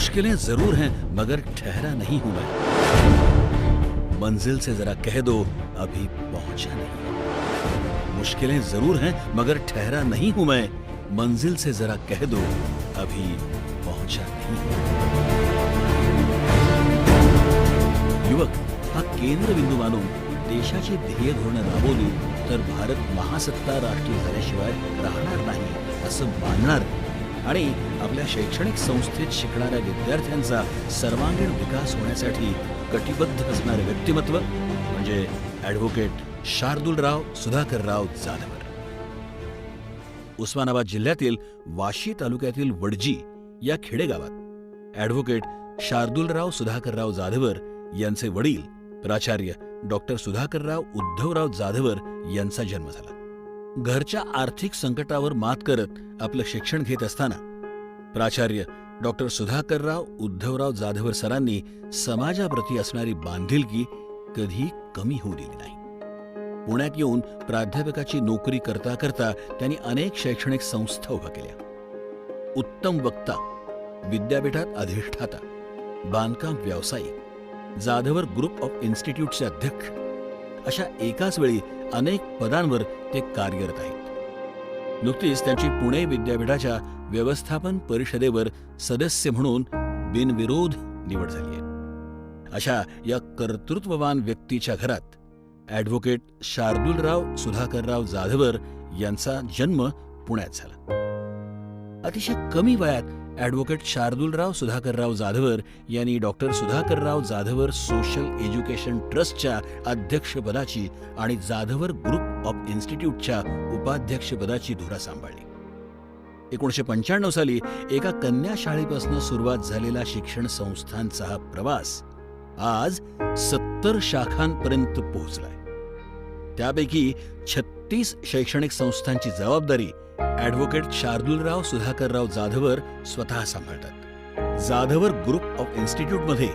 मुश्किलें जरूर हैं मगर ठहरा नहीं हूं मैं, मंजिल से जरा कह दो अभी पहुंचा नहीं। मुश्किलें जरूर हैं मगर ठहरा नहीं हूं मैं, मंजिल से जरा कह दो अभी पहुंचा नहीं। युवक हा केंद्रबिंदू मानून देशाची ध्येय धोरणं राबवली तर भारत महासत्ता राष्ट्र झाल्याशिवाय राहणार नाही असं मानणार आणि आपल्या शैक्षणिक संस्थेत शिकणाऱ्या विद्यार्थ्यांचा सर्वांगीण विकास होण्यासाठी कटिबद्ध असणारे व्यक्तिमत्व म्हणजे ॲडव्होकेट शार्दूलराव सुधाकरराव जाधवर। उस्मानाबाद जिल्ह्यातील वाशी तालुक्यातील वडजी या खेडेगावात ॲडव्होकेट शार्दूलराव सुधाकरराव जाधवर यांचे वडील प्राचार्य डॉक्टर सुधाकरराव उद्धवराव जाधवर यांचा जन्म झाला। घरच्या आर्थिक संकटावर मात करत आपलं शिक्षण घेत असताना प्राचार्य डॉक्टर सुधाकरराव उद्धवराव जाधवर सरांनी समाजाप्रती असणारी बांधिलकी कधी कमी होऊ दिली नाही। पुण्यात येऊन प्राध्यापकाची नोकरी करता करता त्यांनी अनेक शैक्षणिक संस्था उभ्या केल्या। उत्तम वक्ता, विद्यापीठात अधिष्ठाता, बांधकाम व्यावसायिक, जाधवर ग्रुप ऑफ इन्स्टिट्यूटचे अध्यक्ष अशा एकाच वेळी अनेक पदांवर ते कार्यरत आहेत। नुकतीच त्यांची पुणे विद्यापीठाच्या व्यवस्थापन परिषदेवर सदस्य म्हणून बिनविरोध निवड झाली आहे। अशा या कर्तृत्ववान व्यक्तीच्या घरात ॲडव्होकेट शार्दूलराव सुधाकरराव जाधवर यांचा जन्म पुण्यात झाला। अतिशय कमी वयात ॲडव्होकेट शार्दूलराव सुधाकरराव जाधवर यांनी doctor Sudhakarrao Jadhavar social education ट्रस्टच्या अध्यक्षपदाची आणि जाधवर ग्रुप ऑफ इन्स्टिट्यूटच्या उपाध्यक्षपदाची धुरा सांभाळली। 1995 साली एका कन्या शाळेपासून सुरुवात झालेला शिक्षण संस्थांचा हा प्रवास आज 70 शाखांपर्यंत पोहोचलाय। त्यापैकी 36 शैक्षणिक संस्थांची जबाबदारी ॲडव्होकेट शार्दूलराव सुधाकरराव जाधवर स्वतः सांभाळतात। जाधवर ग्रुप ऑफ इन्स्टिट्यूटमध्ये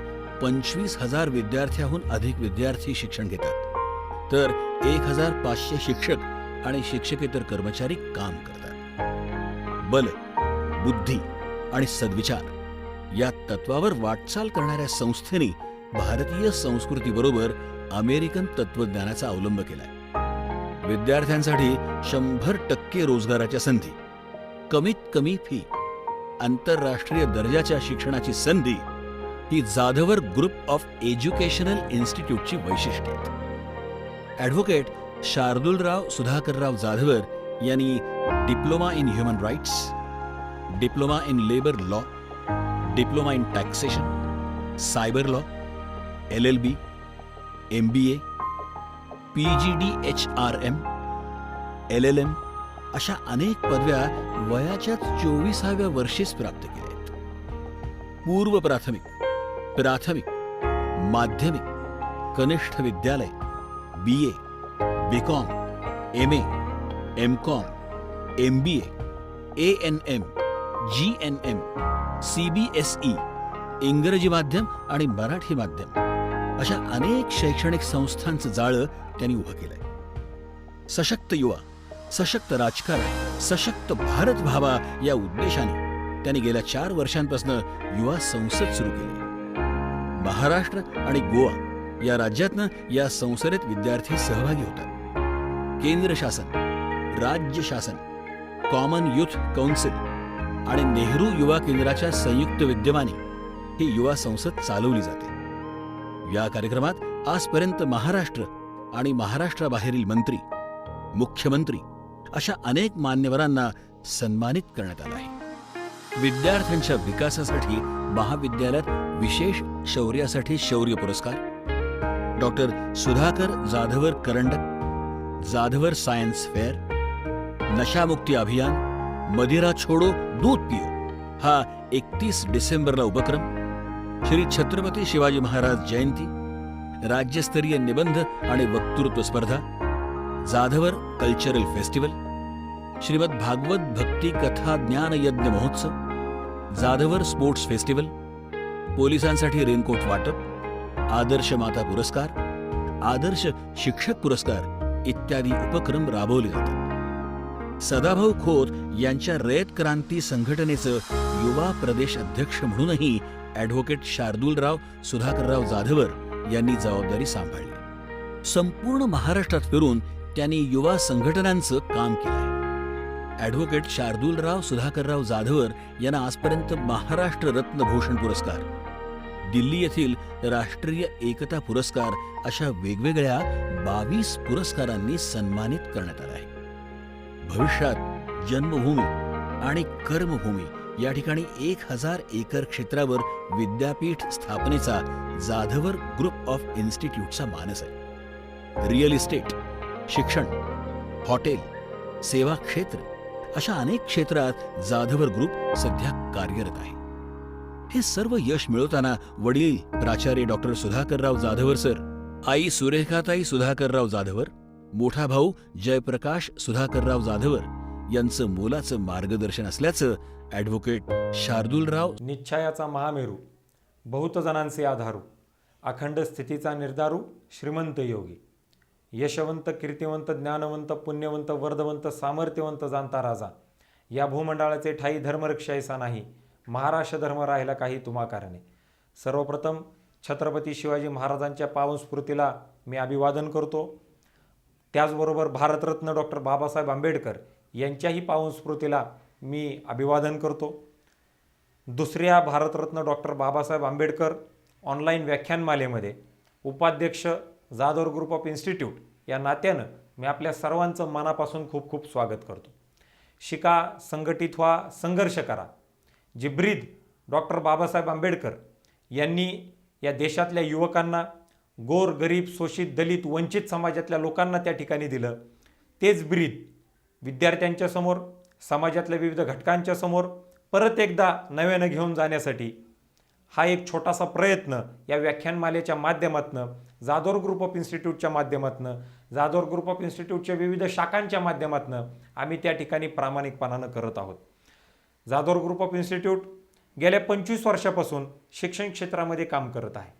25,000 विद्यार्थ्याहून अधिक विद्यार्थी शिक्षण घेतात, तर 1,500 शिक्षक आणि शिक्षकेतर कर्मचारी काम करतात। बल, बुद्धी आणि सद्विचार या तत्वावर वाटचाल करणाऱ्या संस्थेने भारतीय संस्कृतीबरोबर अमेरिकन तत्वज्ञानाचा अवलंब केलाय। विद्यार्थ्यांसाठी 100% रोजगाराच्या संधी, कमीत कमी फी, आंतरराष्ट्रीय दर्जाच्या शिक्षणाची संधी ही जाधवर ग्रुप ऑफ एज्युकेशनल इन्स्टिट्यूटची वैशिष्ट्ये आहेत। ॲडव्होकेट शार्दूलराव सुधाकरराव जाधवर यांनी diploma in human rights, diploma in labour law, diploma in taxation, cyber law, LLB, MBA, PGDHRM, LLM अशा अनेक पदव्या वयाच्या 24व्या वर्षीच प्राप्त केल्या आहेत। पूर्व प्राथमिक, प्राथमिक, माध्यमिक, कनिष्ठ विद्यालय, BA, BCom, MA, MCom, MBA, ANM, GNM, CBSE, इंग्रजी माध्यम आणि मराठी माध्यम अशा अनेक शैक्षणिक संस्थांचं जाळं त्यांनी उभं केलंय। सशक्त युवा, सशक्त राजकारण, सशक्त भारत व्हावा या उद्देशाने त्यांनी गेल्या 4 वर्षांपासून युवा संसद सुरू केली। महाराष्ट्र आणि गोवा या राज्यातनं या संसदेत विद्यार्थी सहभागी होतात। केंद्र शासन, राज्य शासन, कॉमन युथ कौन्सिल आणि नेहरू युवा केंद्राच्या संयुक्त विद्यमाने ही युवा संसद चालवली जाते। या कार्यक्रमात आजपर्यंत महाराष्ट्र आणि महाराष्ट्राबाहेरील मंत्री, मुख्यमंत्री अशा अनेक मान्यवरांना सन्मानित करण्यात आलं आहे। विद्यार्थ्यांच्या विकासासाठी महाविद्यालयात विशेष शौर्यासाठी शौर्य पुरस्कार, डॉक्टर सुधाकर जाधवर करंडक, जाधवर सायन्स फेअर, नशामुक्ती अभियान, मदिरा छोडो दूध पियो हा 31 डिसेंबरला उपक्रम, श्री छत्रपती शिवाजी महाराज जयंती, राज्यस्तरीय निबंध आणि वक्तृत्व स्पर्धा, जाधवर कल्चरल फेस्टिवल, श्रीमद भागवत भक्ती कथा ज्ञान यज्ञ महोत्सव, जाधवर स्पोर्ट्स फेस्टिवल, पोलिसांसाठी रेनकोट वाटप, आदर्श माता पुरस्कार, आदर्श शिक्षक पुरस्कार इत्यादी उपक्रम राबवले जातात। सदाभाऊ खोत यांच्या रयत क्रांती संघटनेचं युवा प्रदेश अध्यक्ष म्हणूनही ॲडव्होकेट शार्दूलराव सुधाकरराव जाधवर यांनी जबाबदारी सांभाळली. संपूर्ण महाराष्ट्रात फिरून त्यांनी युवा संघटनांचं काम केलंय. ॲडव्होकेट शार्दूलराव सुधाकरराव जाधवर यांना आजपर्यंत महाराष्ट्र रत्न भूषण पुरस्कार, दिल्ली येथील राष्ट्रीय एकता पुरस्कार अशा वेगवेगळ्या 22 पुरस्कारांनी सन्मानित करण्यात आलं आहे. भविष्यात जन्मभूमी आणि कर्मभूमी या ठिकाणी 1000 एकर क्षेत्रावर विद्यापीठ स्थापनेचा जाधवर ग्रुप ऑफ इन्स्टिट्यूटचा मानस आहे. रिअल इस्टेट, शिक्षण, हॉटेल, सेवा क्षेत्र अशा अनेक क्षेत्रात जाधवर ग्रुप सध्या कार्यरत आहे. हे सर्व यश मिळवताना वडील प्राचार्य डॉक्टर सुधाकरराव जाधवर सर, आई सुरेखाताई सुधाकरराव जाधवर, मोठा भाऊ जयप्रकाश सुधाकरराव जाधवर यांचं मोलाचं मार्गदर्शन असल्याचं ॲडव्होकेट शार्दूलराव. निश्चयाचा महामेरू, बहुत जणांचे आधारू, अखंड स्थितीचा निर्धारू, श्रीमंत योगी, यशवंत, कीर्तिवंत, ज्ञानवंत, पुण्यवंत, वर्धवंत, सामर्थ्यवंत जाणता राजा, या भूमंडळाचे ठाई धर्मरक्षायसा नाही, महाराष्ट्र धर्म राहिला काही तुम्हा कारणे. सर्वप्रथम छत्रपती शिवाजी महाराजांच्या पावन स्मृतीला मी अभिवादन करतो. त्याचबरोबर भारतरत्न डॉक्टर बाबासाहेब आंबेडकर यांच्याही पावन स्मृतीला मी अभिवादन करतो. दुसऱ्या भारतरत्न डॉक्टर बाबासाहेब आंबेडकर ऑनलाईन व्याख्यानमालेमध्ये उपाध्यक्ष जाधवर ग्रुप ऑफ इन्स्टिट्यूट या नात्यानं मी आपल्या सर्वांचं मनापासून खूप खूप स्वागत करतो. शिका, संघटित व्हा, संघर्ष करा. जी ब्रीद डॉक्टर बाबासाहेब आंबेडकर यांनी या देशातल्या युवकांना, गोर, गरीब, शोषित, दलित, वंचित समाजातल्या लोकांना त्या ठिकाणी दिलं, तेच ब्रीद विद्यार्थ्यांच्या समोर, समाजातल्या विविध घटकांच्या समोर परत एकदा नव्यानं घेऊन जाण्यासाठी हा एक छोटासा प्रयत्न या व्याख्यानमालेच्या माध्यमातून, जाधवर ग्रुप ऑफ इन्स्टिट्यूटच्या माध्यमातून, जाधवर ग्रुप ऑफ इन्स्टिट्यूटच्या विविध शाखांच्या माध्यमातून आम्ही त्या ठिकाणी प्रामाणिकपणानं करत आहोत. जाधवर ग्रुप ऑफ इन्स्टिट्यूट गेल्या 25 वर्षापासून शिक्षण क्षेत्रामध्ये काम करत आहे.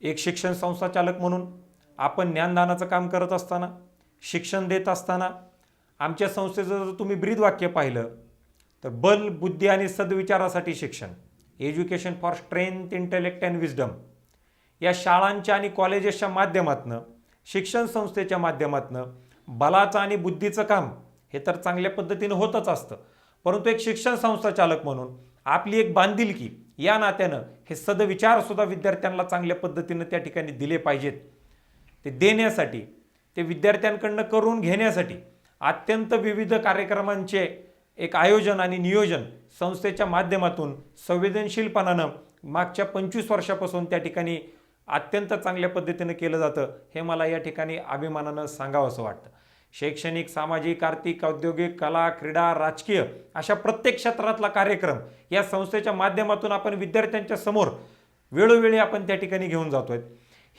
एक शिक्षण संस्थाचालक म्हणून आपण ज्ञानदानाचं काम करत असताना, शिक्षण देत असताना आमच्या संस्थेचं जर तुम्ही ब्रीद वाक्य पाहिलं तर बल, बुद्धी आणि सद्विचारासाठी शिक्षण, education for strength, intellect and wisdom, या शाळांच्या आणि कॉलेजेसच्या माध्यमातून, शिक्षण संस्थेच्या माध्यमातून बलाचं आणि बुद्धीचं काम हे तर चांगल्या पद्धतीनं होतच असतं, परंतु एक शिक्षण संस्थाचालक म्हणून आपली एक बांधिलकी या नात्यानं हे सदविचारसुद्धा विद्यार्थ्यांना चांगल्या पद्धतीनं त्या ठिकाणी दिले पाहिजेत. ते देण्यासाठी, ते विद्यार्थ्यांकडनं करून घेण्यासाठी अत्यंत विविध कार्यक्रमांचे एक आयोजन आणि नियोजन संस्थेच्या माध्यमातून संवेदनशीलपणानं मागच्या 25 वर्षापासून त्या ठिकाणी अत्यंत चांगल्या पद्धतीनं केलं जातं, हे मला या ठिकाणी अभिमानानं सांगावंसं वाटतं. शैक्षणिक, सामाजिक, आर्थिक, औद्योगिक, कला, क्रीडा, राजकीय अशा प्रत्येक क्षेत्रातला कार्यक्रम या संस्थेच्या माध्यमातून आपण विद्यार्थ्यांच्या समोर वेळोवेळी आपण त्या ठिकाणी घेऊन जातोय.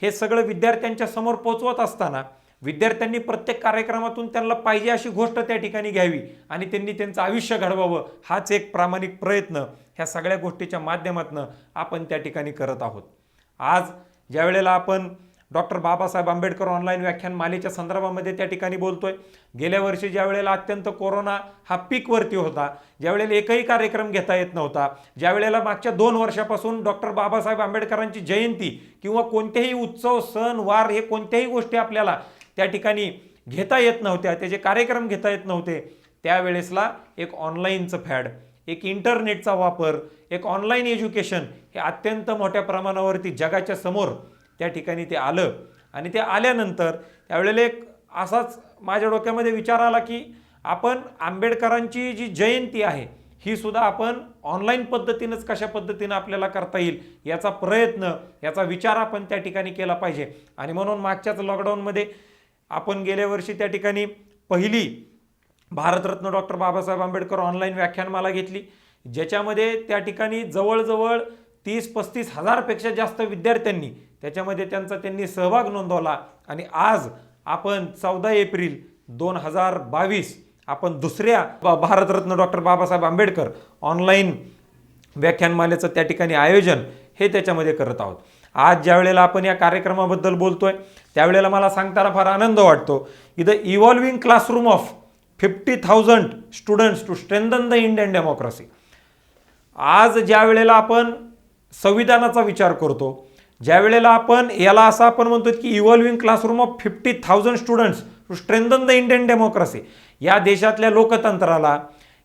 हे सगळं विद्यार्थ्यांच्या समोर पोहोचवत असताना विद्यार्थ्यांनी प्रत्येक कार्यक्रमातून त्यांना पाहिजे अशी गोष्ट त्या ठिकाणी घ्यावी आणि त्यांनी त्यांचं आयुष्य घडवावं, हाच एक प्रामाणिक प्रयत्न ह्या सगळ्या गोष्टीच्या माध्यमातून आपण त्या ठिकाणी करत आहोत. आज ज्या वेळेला आपण डॉक्टर बाबासाहेब आंबेडकर ऑनलाईन व्याख्यान मालेच्या संदर्भामध्ये त्या ठिकाणी बोलतोय, गेल्या वर्षी ज्या वेळेला अत्यंत कोरोना हा पीकवरती होता, ज्या वेळेला एकही कार्यक्रम घेता येत नव्हता, ज्या वेळेला मागच्या 2 वर्षापासून डॉक्टर बाबासाहेब आंबेडकरांची जयंती किंवा कोणतेही उत्सव, सण, वार हे कोणत्याही गोष्टी आपल्याला त्या ठिकाणी घेता येत नव्हत्या, त्याचे कार्यक्रम घेता येत नव्हते, त्यावेळेसला एक ऑनलाईनचं फॅड, एक इंटरनेटचा वापर, एक ऑनलाईन एज्युकेशन हे अत्यंत मोठ्या प्रमाणावरती जगाच्या समोर त्या ठिकाणी ते आलं. आणि ते आल्यानंतर त्यावेळेला एक असाच माझ्या डोक्यामध्ये विचार आला की आपण आंबेडकरांची जी जयंती आहे ही सुद्धा आपण ऑनलाईन पद्धतीनंच कशा पद्धतीनं आपल्याला करता येईल याचा प्रयत्न, याचा विचार आपण त्या ठिकाणी केला पाहिजे. आणि म्हणून मागच्याच लॉकडाऊनमध्ये आपण गेल्या वर्षी त्या ठिकाणी पहिली भारतरत्न डॉक्टर बाबासाहेब आंबेडकर ऑनलाईन व्याख्यानमाला घेतली, ज्याच्यामध्ये त्या ठिकाणी जवळजवळ 30-35 हजारपेक्षा जास्त विद्यार्थ्यांनी त्याच्यामध्ये त्यांनी सहभाग नोंदवला. आणि आज आपण 14 एप्रिल 2022 आपण दुसऱ्या भारतरत्न डॉक्टर बाबासाहेब आंबेडकर ऑनलाईन व्याख्यानमालेचं त्या ठिकाणी आयोजन हे त्याच्यामध्ये करत आहोत. आज ज्या वेळेला आपण या कार्यक्रमाबद्दल बोलतोय त्यावेळेला मला सांगताना फार आनंद वाटतो की the evolving classroom of 50,000 students to strengthen the Indian democracy. आज ज्या वेळेला आपण संविधानाचा विचार करतो, ज्या वेळेला आपण याला असं आपण म्हणतो की evolving classroom of 50,000 students to strengthen the Indian democracy, या देशातल्या लोकतंत्राला,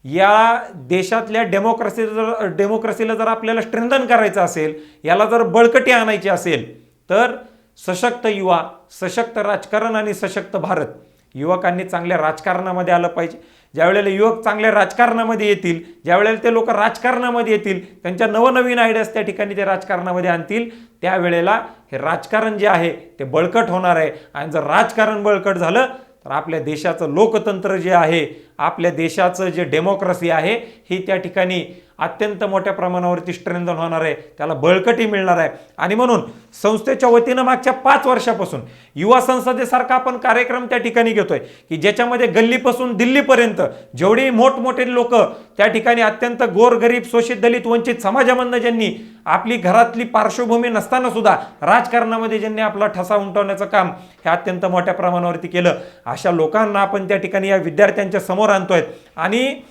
या देशातल्या डेमोक्रेसीला जर आपल्याला स्ट्रेंथन करायचं असेल, याला जर बळकटी आणायची असेल, तर सशक्त युवा, सशक्त राजकारण आणि सशक्त भारत, युवकांनी चांगल्या राजकारणामध्ये आलं पाहिजे. ज्या वेळेला युवक चांगल्या राजकारणामध्ये येतील, ज्या वेळेला ते लोक राजकारणामध्ये येतील, त्यांच्या नवनवीन आयडियाज त्या ठिकाणी ते राजकारणामध्ये आणतील, त्यावेळेला हे राजकारण जे आहे ते बळकट होणार आहे. आणि जर राजकारण बळकट झालं तर आपल्या देशाचं लोकतंत्र जे आहे, आपल्या देशाचं जे डेमोक्रेसी आहे, ही त्या ठिकाणी अत्यंत मोठ्या प्रमाणावरती स्ट्रेंथन होणार आहे, त्याला बळकटी मिळणार आहे. आणि म्हणून संस्थेच्या वतीनं मागच्या 5 वर्षापासून युवा संसदेसारखा आपण कार्यक्रम त्या ठिकाणी घेतोय की ज्याच्यामध्ये गल्लीपासून दिल्लीपर्यंत जेवढी मोठमोठे लोक त्या ठिकाणी अत्यंत गोरगरीब, शोषित, दलित, वंचित समाजामधनं ज्यांनी आपली घरातली पार्श्वभूमी नसताना सुद्धा राजकारणामध्ये ज्यांनी आपला ठसा उमटवण्याचं काम हे अत्यंत मोठ्या प्रमाणावरती केलं, अशा लोकांना आपण त्या ठिकाणी या विद्यार्थ्यांच्या समोर आणतोय. आणि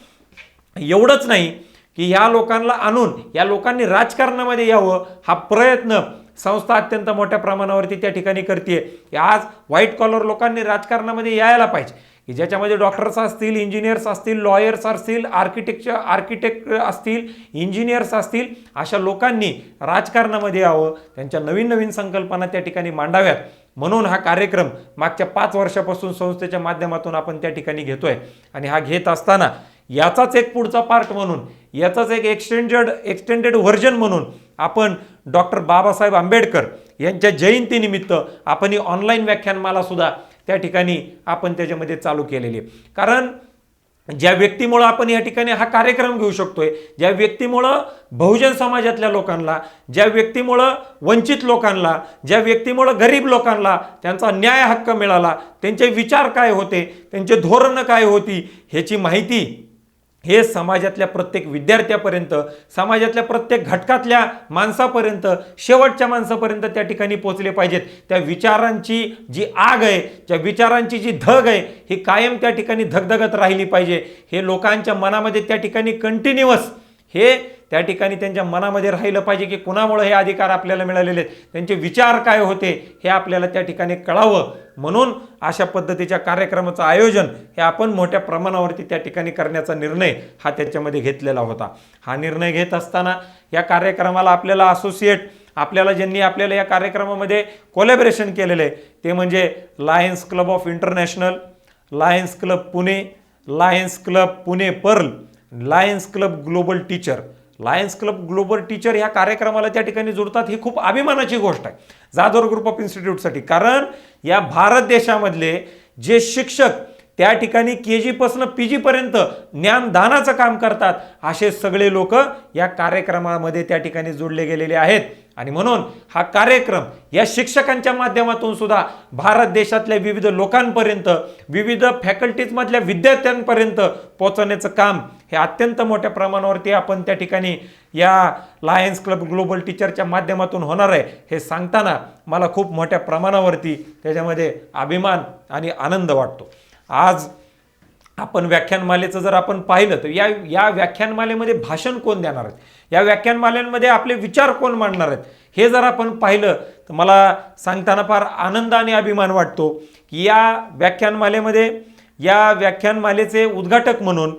एवढंच नाही की ह्या लोकांना आणून या लोकांनी राजकारणामध्ये यावं, हा प्रयत्न संस्था अत्यंत मोठ्या प्रमाणावरती त्या ठिकाणी करते. आज व्हाईट कॉलर लोकांनी राजकारणामध्ये यायला पाहिजे, की ज्याच्यामध्ये डॉक्टर्स असतील, इंजिनियर्स असतील, लॉयर्स असतील, आर्किटेक्ट असतील, इंजिनियर्स असतील, अशा लोकांनी राजकारणामध्ये यावं, त्यांच्या नवीन नवीन संकल्पना त्या ठिकाणी मांडाव्यात. म्हणून हा कार्यक्रम मागच्या 5 वर्षापासून संस्थेच्या माध्यमातून आपण त्या ठिकाणी घेतोय. आणि हा घेत असताना याचाच एक पुढचा पार्ट म्हणून, याचाच एक एक्सटेंडेड व्हर्जन म्हणून आपण डॉक्टर बाबासाहेब आंबेडकर यांच्या जयंतीनिमित्त आपण ही ऑनलाईन व्याख्यानमाला सुद्धा त्या ठिकाणी आपण त्याच्यामध्ये चालू केलेली आहे. कारण ज्या व्यक्तीमुळं आपण या ठिकाणी हा कार्यक्रम घेऊ शकतोय, ज्या व्यक्तीमुळं बहुजन समाजातल्या लोकांना, ज्या व्यक्तीमुळं वंचित लोकांना, ज्या व्यक्तीमुळं गरीब लोकांना त्यांचा न्याय हक्क मिळाला, त्यांचे विचार काय होते, त्यांचे धोरणं काय होती, ह्याची माहिती हे समाजातल्या प्रत्येक विद्यार्थ्यापर्यंत, समाजातल्या प्रत्येक घटकातल्या माणसापर्यंत, शेवटच्या माणसापर्यंत त्या ठिकाणी पोहोचले पाहिजेत. त्या विचारांची जी आग आहे, त्या विचारांची जी धग आहे, ही कायम त्या ठिकाणी धगधगत राहिली पाहिजे. हे लोकांच्या मनामध्ये त्या ठिकाणी कंटिन्युअस हे त्या ठिकाणी त्यांच्या मनामध्ये राहिलं पाहिजे की कुणामुळे हे अधिकार आपल्याला मिळालेले आहेत, त्यांचे विचार काय होते हे आपल्याला त्या ठिकाणी कळावं. म्हणून अशा पद्धतीच्या कार्यक्रमाचं आयोजन हे आपण मोठ्या प्रमाणावरती त्या ठिकाणी करण्याचा निर्णय हा त्याच्यामध्ये घेतलेला होता. हा निर्णय घेत असताना या कार्यक्रमाला आपल्याला असोसिएट, आपल्याला ज्यांनी आपल्याला या कार्यक्रमामध्ये कोलॅबरेशन केलेलं आहे ते म्हणजे Lions Club of international, Lions Club Pune, Lions Club Pune pearl, Lions Club global teacher. Lions Club global teacher ह्या कार्यक्रमाला त्या ठिकाणी जोडतात, ही खूप अभिमानाची गोष्ट आहे जाधव ग्रुप ऑफ इन्स्टिट्यूटसाठी. कारण या भारत देशामधले जे शिक्षक त्या ठिकाणी KG पासून PG पर्यंत ज्ञानदानाचं काम करतात, असे सगळे लोक या कार्यक्रमामध्ये त्या ठिकाणी जोडले गेलेले आहेत. आणि म्हणून हा कार्यक्रम या शिक्षकांच्या माध्यमातून सुद्धा भारत देशातल्या विविध लोकांपर्यंत, विविध फॅकल्टीजमधल्या विद्यार्थ्यांपर्यंत पोहोचवण्याचं काम हे अत्यंत मोठ्या प्रमाणावरती आपण त्या ठिकाणी या लायन्स क्लब ग्लोबल टीचरच्या माध्यमातून होणार आहे हे सांगताना मला खूप मोठ्या प्रमाणावरती त्याच्यामध्ये अभिमान आणि आनंद वाटतो. आज आपण व्याख्यानमालेचं जर आपण पाहिलं तर या व्याख्यानमालेमध्ये भाषण कोण देणार आहेत, या व्याख्यानमालेमध्ये आपले विचार कोण मांडणार आहेत, हे जर आपण पाहिलं तर मला सांगताना फार आनंद आणि अभिमान वाटतो की या व्याख्यानमालेचे उद्घाटक म्हणून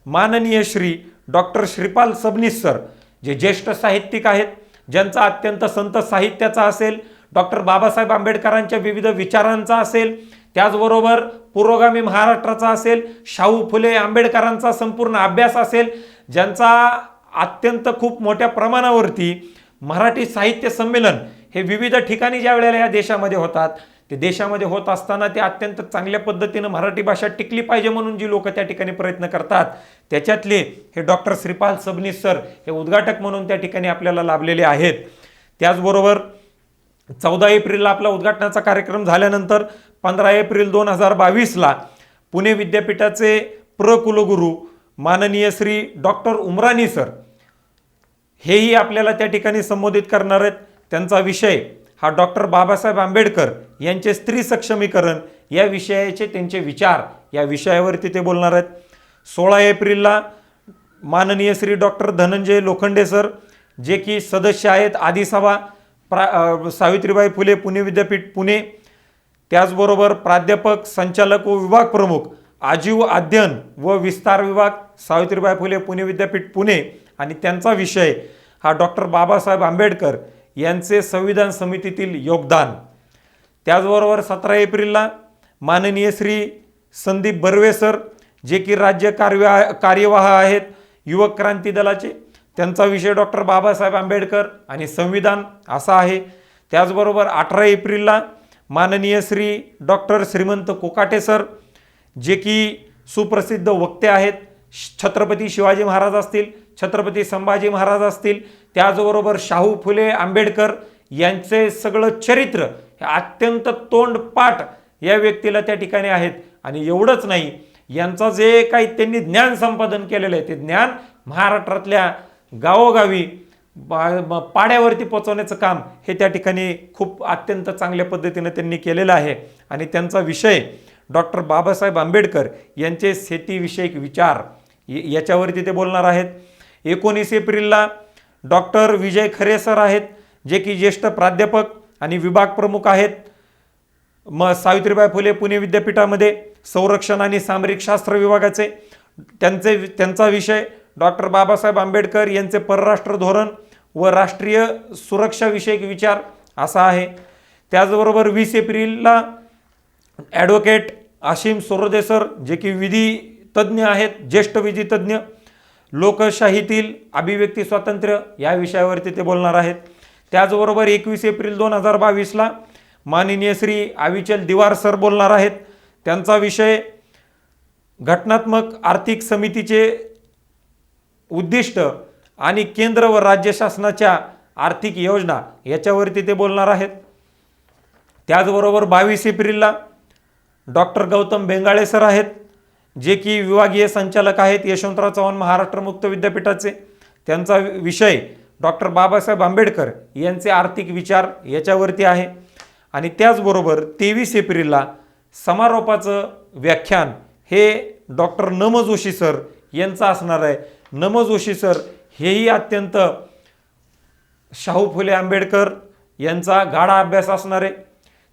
माननीय श्री डॉक्टर श्रीपाल सबनीस सर, जे ज्येष्ठ साहित्यिक आहेत, ज्यांचा अत्यंत संत साहित्याचा असेल, डॉक्टर बाबासाहेब आंबेडकरांच्या विविध विचारांचा असेल, त्याचबरोबर पुरोगामी महाराष्ट्राचा असेल, शाहू फुले आंबेडकरांचा संपूर्ण अभ्यास असेल, ज्यांचा अत्यंत खूप मोठ्या प्रमाणावरती मराठी साहित्य संमेलन हे विविध ठिकाणी ज्या वेळेला या देशामध्ये होतात, ते देशामध्ये होत असताना ते अत्यंत चांगल्या पद्धतीनं मराठी भाषा टिकली पाहिजे म्हणून जी लोक त्या ठिकाणी प्रयत्न करतात, त्याच्यातले हे डॉक्टर श्रीपाल सबनीस सर हे उद्घाटक म्हणून त्या ठिकाणी आपल्याला लाभलेले आहेत. त्याचबरोबर 14 एप्रिलला आपला उद्घाटनाचा कार्यक्रम झाल्यानंतर 15 एप्रिल 2022ला पुणे विद्यापीठाचे कुलगुरू माननीय श्री डॉक्टर उमरानी सर हेही आपल्याला त्या ठिकाणी संबोधित करणार आहेत. त्यांचा विषय हा डॉक्टर बाबासाहेब आंबेडकर यांचे स्त्री सक्षमीकरण या विषयाचे त्यांचे विचार या विषयावरती ते बोलणार आहेत. 16 एप्रिलला माननीय श्री डॉक्टर धनंजय लोखंडे सर, जे की सदस्य आहेत आदिसभा सावित्रीबाई फुले पुणे विद्यापीठ पुणे, त्याचबरोबर प्राध्यापक संचालक व विभाग प्रमुख आजीव अध्ययन व विस्तार विभाग सावित्रीबाई फुले पुणे विद्यापीठ पुणे, आणि त्यांचा विषय हा डॉक्टर बाबासाहेब आंबेडकर यांचे संविधान समितीतील योगदान. त्याचबरोबर 17 एप्रिलला माननीय श्री संदीप बर्वे सर, जे की राज्य कार्यवाह आहेत युवक क्रांती दलाचे, त्यांचा विषय डॉक्टर बाबासाहेब आंबेडकर आणि संविधान असा आहे. त्याचबरोबर 18 एप्रिलला माननीय श्री डॉक्टर श्रीमंत कोकाटे सर, जे की सुप्रसिद्ध वक्ते आहेत, छत्रपती शिवाजी महाराज असतील, छत्रपती संभाजी महाराज असतील, त्याचबरोबर शाहू फुले आंबेडकर यांचे सगळं चरित्र हे अत्यंत तोंडपाठ या व्यक्तीला त्या ठिकाणी आहेत. आणि एवढंच नाही, यांचं जे काही त्यांनी ज्ञान संपादन केलेलं आहे ते ज्ञान महाराष्ट्रातल्या गावोगावी पाड्यावरती पोचवण्याचं काम हे त्या ठिकाणी खूप अत्यंत चांगल्या पद्धतीने त्यांनी केलेलं आहे. आणि त्यांचा विषय डॉक्टर बाबासाहेब आंबेडकर यांचे शेतीविषयक विचार याच्यावरती ते बोलणार आहेत. 19 एप्रिलला डॉक्टर विजय खरे सर आहेत, जे की ज्येष्ठ प्राध्यापक आणि विभाग प्रमुख आहेत सावित्रीबाई फुले पुणे विद्यापीठामध्ये संरक्षण आणि सामरिक शास्त्र विभागाचे. त्यांचा विषय डॉक्टर बाबासाहेब आंबेडकर यांचे परराष्ट्र धोरण व राष्ट्रीय सुरक्षा विषयक विचार असा आहे. त्याचबरोबर 20 एप्रिलला ॲडव्होकेट आशिम सोरोदे सर, जे की विधी तज्ज्ञ आहेत, ज्येष्ठ विधी तज्ज्ञ, लोकशाहीतील अभिव्यक्ती स्वातंत्र्य या विषयावरती ते बोलणार आहेत. त्याचबरोबर 21 एप्रिल 2022ला माननीय श्री अविचल दिवार सर बोलणार आहेत. त्यांचा विषय घटनात्मक आर्थिक समितीचे उद्दिष्ट आणि केंद्र व राज्य शासनाच्या आर्थिक योजना याच्यावरती ते बोलणार आहेत. त्याचबरोबर 22 एप्रिलला डॉक्टर गौतम बेंगाळे सर आहेत, जे की विभागीय संचालक आहेत यशवंतराव चव्हाण महाराष्ट्र मुक्त विद्यापीठाचे. त्यांचा विषय डॉक्टर बाबासाहेब आंबेडकर यांचे आर्थिक विचार याच्यावरती आहे. आणि त्याचबरोबर 23 एप्रिलला समारोपाचं व्याख्यान हे डॉक्टर नम जोशी सर यांचं असणार आहे. नम जोशी सर हेही अत्यंत शाहू फुले आंबेडकर यांचा गाढा अभ्यास असणारे,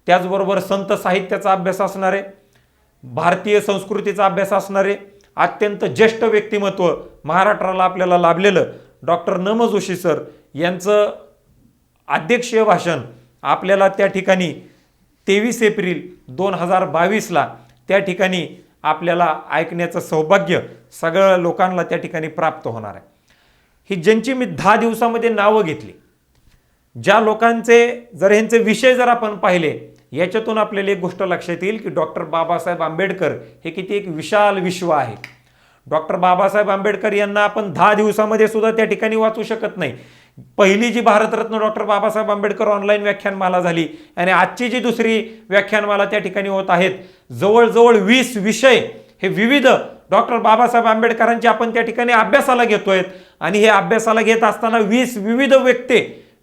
त्याचबरोबर संत साहित्याचा अभ्यास असणारे, भारतीय संस्कृतीचा अभ्यास असणारे अत्यंत ज्येष्ठ व्यक्तिमत्व महाराष्ट्राला आपल्याला लाभलेलं डॉक्टर नम जोशी सर यांचं अध्यक्षीय भाषण आपल्याला त्या ठिकाणी 23 एप्रिल 2022ला त्या ठिकाणी आपल्याला ऐकण्याचं सौभाग्य सगळ्या लोकांना त्या ठिकाणी प्राप्त होणार आहे. ही ज्यांची मी 10 दिवसामध्ये नावं घेतली, ज्या लोकांचे जर ह्यांचे विषय जर आपण पाहिले, याच्यातून आपल्याला एक गोष्ट लक्षात येईल की डॉक्टर बाबासाहेब आंबेडकर हे किती एक विशाल विश्व आहे. डॉक्टर बाबासाहेब आंबेडकर यांना आपण 10 दिवसामध्ये सुद्धा त्या ठिकाणी वाचू शकत नाही. पहिली जी भारतरत्न डॉक्टर बाबासाहेब आंबेडकर ऑनलाईन व्याख्यानमाला झाली आणि आजची जी दुसरी व्याख्यानमाला त्या ठिकाणी होत आहेत, जवळजवळ 20 विषय हे विविध डॉक्टर बाबासाहेब आंबेडकरांचे आपण त्या ठिकाणी अभ्यासाला घेतोय. आणि हे अभ्यासाला घेत असताना 20 विविध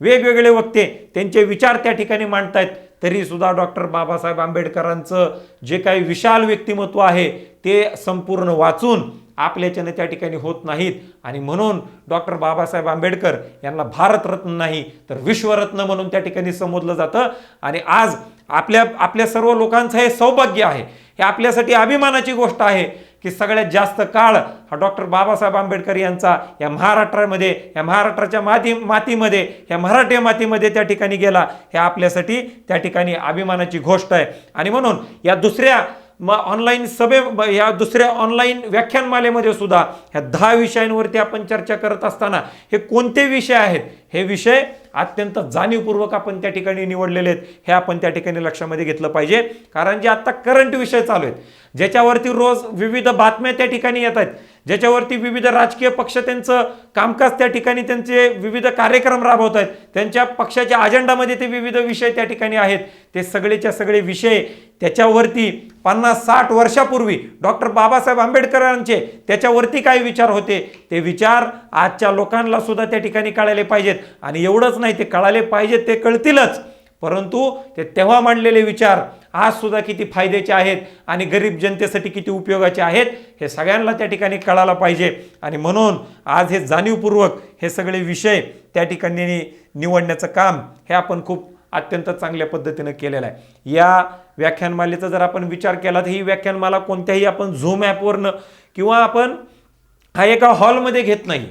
वेगवेगळे वक्ते त्यांचे विचार त्या ठिकाणी मांडतायत. तरी सुद्धा डॉक्टर बाबासाहेब आंबेडकरांचं जे काही विशाल व्यक्तिमत्व आहे ते संपूर्ण वाचून आपल्याच्याने त्या ठिकाणी होत नाहीत. आणि म्हणून डॉक्टर बाबासाहेब आंबेडकर यांना भारतरत्न नाही तर विश्वरत्न म्हणून त्या ठिकाणी संबोधलं जातं. आणि आज आपल्या सर्व लोकांचं हे सौभाग्य आहे, हे आपल्यासाठी अभिमानाची गोष्ट आहे की सगळ्यात जास्त काळ हा डॉक्टर बाबासाहेब आंबेडकर यांचा या महाराष्ट्रामध्ये, या महाराष्ट्राच्या मातीमध्ये, या मराठी मातीमध्ये त्या ठिकाणी गेला. हे आपल्यासाठी त्या ठिकाणी अभिमानाची गोष्ट आहे. आणि म्हणून या दुसऱ्या ऑनलाईन या दुसऱ्या ऑनलाईन व्याख्यानमालेमध्ये सुद्धा ह्या 10 विषयांवरती आपण चर्चा करत असताना हे कोणते विषय आहेत, हे विषय अत्यंत जाणीवपूर्वक आपण त्या ठिकाणी निवडलेले आहेत. हे आपण त्या ठिकाणी लक्षामध्ये घेतलं पाहिजे. कारण जे आता करंट विषय चालू आहेत, ज्याच्यावरती रोज विविध बातम्या त्या ठिकाणी येत आहेत, ज्याच्यावरती विविध राजकीय पक्ष त्यांचं कामकाज त्या ठिकाणी त्यांचे विविध कार्यक्रम राबवत आहेत, त्यांच्या पक्षाच्या अजेंडामध्ये ते विविध विषय त्या ठिकाणी आहेत, ते सगळेच्या सगळे विषय त्याच्यावरती 50-60 वर्षापूर्वी डॉक्टर बाबासाहेब आंबेडकरांचे त्याच्यावरती काय विचार होते, ते विचार आजच्या लोकांना सुद्धा त्या ठिकाणी कळाले पाहिजेत. आणि एवढंच नाही, ते कळाले पाहिजेत, ते कळतीलच, परंतु ते तेव्हा मांडलेले विचार आज सुद्धा किती फायद्याचे आहेत आणि गरीब जनतेसाठी किती उपयोगाचे आहेत हे सगळ्यांना त्या ठिकाणी कळायला पाहिजे. आणि म्हणून आज हे जाणीवपूर्वक हे सगळे विषय त्या ठिकाणी निवडण्याचं काम हे आपण खूप अत्यंत चांगल्या पद्धतीनं केलेलं आहे. या व्याख्यानमालेचा जर आपण विचार केला तर ही व्याख्यानमाला कोणत्याही आपण झूम ॲपवरनं किंवा आपण हा एका हॉलमध्ये घेत नाही.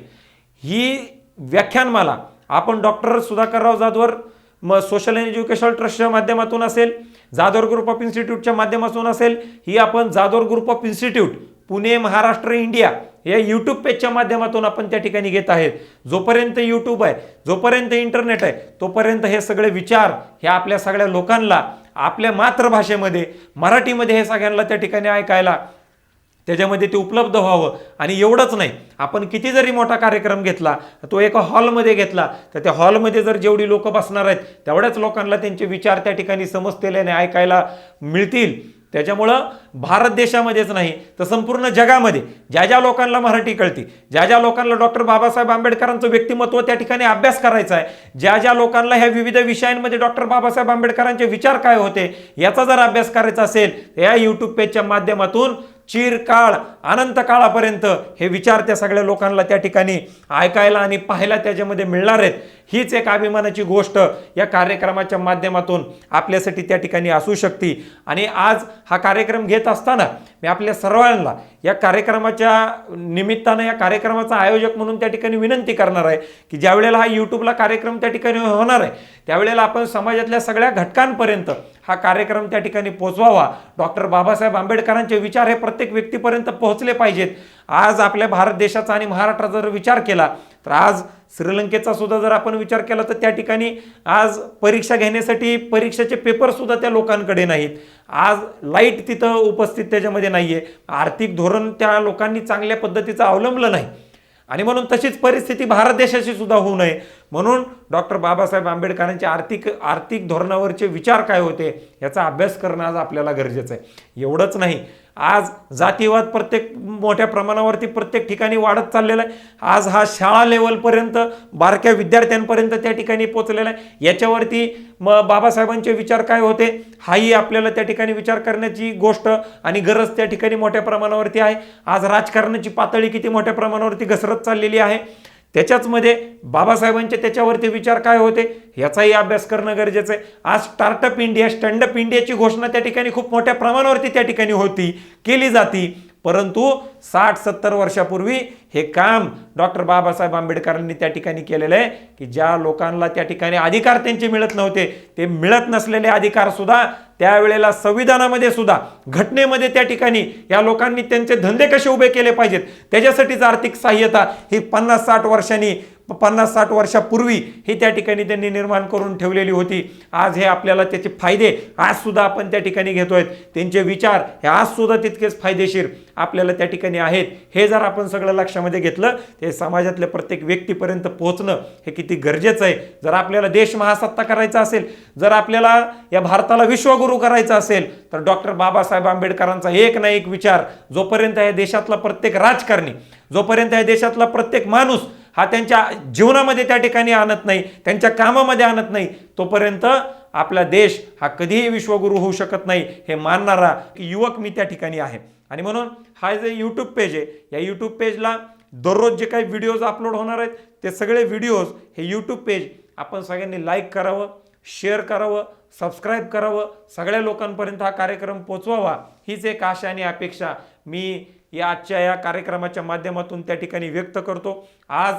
ही व्याख्यानमाला आपण doctor Sudhakarrao Jadhavar social and educational ट्रस्टच्या माध्यमातून असेल, जाधवर ग्रुप ऑफ इन्स्टिट्यूटच्या माध्यमातून असेल, ही आपण Jadhavar group of institute Pune Maharashtra India या यूट्यूब पेजच्या माध्यमातून आपण त्या ठिकाणी घेत आहेत. जोपर्यंत यूट्यूब आहे, जोपर्यंत इंटरनेट आहे, तोपर्यंत हे सगळे विचार हे आपल्या सगळ्या लोकांना आपल्या मातृभाषेमध्ये मराठीमध्ये हे सगळ्यांना त्या ठिकाणी ऐकायला त्याच्यामध्ये ते उपलब्ध व्हावं. आणि एवढंच नाही, आपण किती जरी मोठा कार्यक्रम घेतला, तो एका हॉलमध्ये घेतला, तर त्या हॉलमध्ये जर जेवढी लोक बसणार आहेत तेवढ्याच लोकांना त्यांचे विचार त्या ठिकाणी समजतेल्याने ऐकायला मिळतील. त्याच्यामुळं भारत देशामध्येच नाही तर संपूर्ण जगामध्ये ज्या ज्या लोकांना मराठी कळते, ज्या ज्या लोकांना डॉक्टर बाबासाहेब आंबेडकरांचं व्यक्तिमत्व त्या ठिकाणी अभ्यास करायचा आहे, ज्या ज्या लोकांना ह्या विविध विषयांमध्ये डॉक्टर बाबासाहेब आंबेडकरांचे विचार काय होते याचा जर अभ्यास करायचा असेल, या यूट्यूब पेजच्या माध्यमातून चिरकाळ अनंत काळापर्यंत हे विचार त्या सगळ्या लोकांना त्या ठिकाणी ऐकायला आणि पाहायला त्याच्यामध्ये मिळणार आहेत. हीच एक अभिमानाची गोष्ट या कार्यक्रमाच्या माध्यमातून आपल्यासाठी त्या ठिकाणी असू शकते. आणि आज हा कार्यक्रम घेत असताना मी आपल्या सर्वांना या कार्यक्रमाच्या निमित्तानं या कार्यक्रमाचा आयोजक म्हणून त्या ठिकाणी विनंती करणार आहे की ज्या वेळेला हा यूट्यूबला कार्यक्रम त्या ठिकाणी होणार आहे त्यावेळेला आपण समाजातल्या सगळ्या घटकांपर्यंत हा कार्यक्रम त्या ठिकाणी पोहोचवावा. डॉक्टर बाबासाहेब आंबेडकरांचे विचार हे प्रत्येक व्यक्तीपर्यंत पोहोचले पाहिजेत. आज आपल्या भारत देशाचा आणि महाराष्ट्राचा जर विचार केला तर आज श्रीलंकेचा सुद्धा जर आपण विचार केला तर त्या ठिकाणी आज परीक्षा घेण्यासाठी परीक्षेचे पेपर सुद्धा त्या लोकांकडे नाहीत. आज लाईट तिथं उपस्थित त्याच्यामध्ये नाहीये. आर्थिक धोरण त्या लोकांनी चांगल्या पद्धतीचं अवलंबलं नाही आणि म्हणून तशीच परिस्थिती भारत देशाची सुद्धा होऊ नये म्हणून डॉक्टर बाबासाहेब आंबेडकरांचे आर्थिक धोरणावरचे विचार काय होते याचा अभ्यास करणं आज आपल्याला गरजेचं आहे. एवढंच नाही, आज जातीवाद प्रत्येक मोठ्या प्रमाणावरती प्रत्येक ठिकाणी वाढत चाललेला आहे. आज हा शाळा लेवलपर्यंत बारक्या विद्यार्थ्यांपर्यंत त्या ठिकाणी पोहोचलेला आहे. याच्यावरती बाबासाहेबांचे विचार काय होते हाही आपल्याला त्या ठिकाणी विचार करण्याची गोष्ट आणि गरज त्या ठिकाणी मोठ्या प्रमाणावरती आहे. आज राजकारणाची पातळी किती मोठ्या प्रमाणावरती घसरत चाललेली आहे. त्याच्याचमध्ये बाबासाहेबांचे त्याच्यावरती विचार काय होते याचाही अभ्यास करणं गरजेचं आहे. आज स्टार्टअप इंडिया, स्टँडअप इंडियाची घोषणा त्या ठिकाणी खूप मोठ्या प्रमाणावरती त्या ठिकाणी केली जाती. परंतु 60-70 वर्षापूर्वी हे काम डॉक्टर बाबासाहेब आंबेडकरांनी त्या ठिकाणी केलेलं आहे की ज्या लोकांना त्या ठिकाणी अधिकार त्यांचे मिळत नव्हते ते मिळत नसलेले अधिकार सुद्धा त्यावेळेला संविधानामध्ये सुद्धा घटनेमध्ये त्या ठिकाणी या लोकांनी त्यांचे धंदे कसे उभे केले पाहिजेत त्याच्यासाठीच आर्थिक सहाय्यता ही 50-60 वर्षापूर्वी ही त्या ठिकाणी त्यांनी निर्माण करून ठेवलेली होती. आज हे आपल्याला त्याचे फायदे आज सुद्धा आपण त्या ठिकाणी घेतोय. त्यांचे विचार हे आज सुद्धा तितकेच फायदेशीर आपल्याला त्या ठिकाणी आहेत. हे जर आपण सगळं लक्षामध्ये घेतलं ते समाजातल्या प्रत्येक व्यक्तीपर्यंत पोहोचणं हे किती गरजेचं आहे. जर आपल्याला देश महासत्ता करायचा असेल, जर आपल्याला या भारताला विश्वगुरू करायचा असेल तर डॉक्टर बाबासाहेब आंबेडकरांचा एक ना एक विचार जोपर्यंत या देशातला प्रत्येक राजकारणी, जोपर्यंत या देशातला प्रत्येक माणूस हा त्यांच्या जीवनामध्ये त्या ठिकाणी आणत नाही, त्यांच्या कामामध्ये आणत नाही, तोपर्यंत आपला देश हा कधीही विश्वगुरू होऊ शकत नाही हे मानणारा युवक मी त्या ठिकाणी आहे. आणि म्हणून हा जे यूट्यूब पेज आहे या यूट्यूब पेजला दररोज जे काही व्हिडिओज अपलोड होणार आहेत ते सगळे व्हिडिओज हे यूट्यूब पेज आपण सगळ्यांनी लाईक करावं, शेअर करावं, सबस्क्राईब करावं, सगळ्या लोकांपर्यंत हा कार्यक्रम पोचवावा हीच एक आशा आणि अपेक्षा मी या आजच्या या कार्यक्रमाच्या माध्यमातून त्या ठिकाणी व्यक्त करतो. आज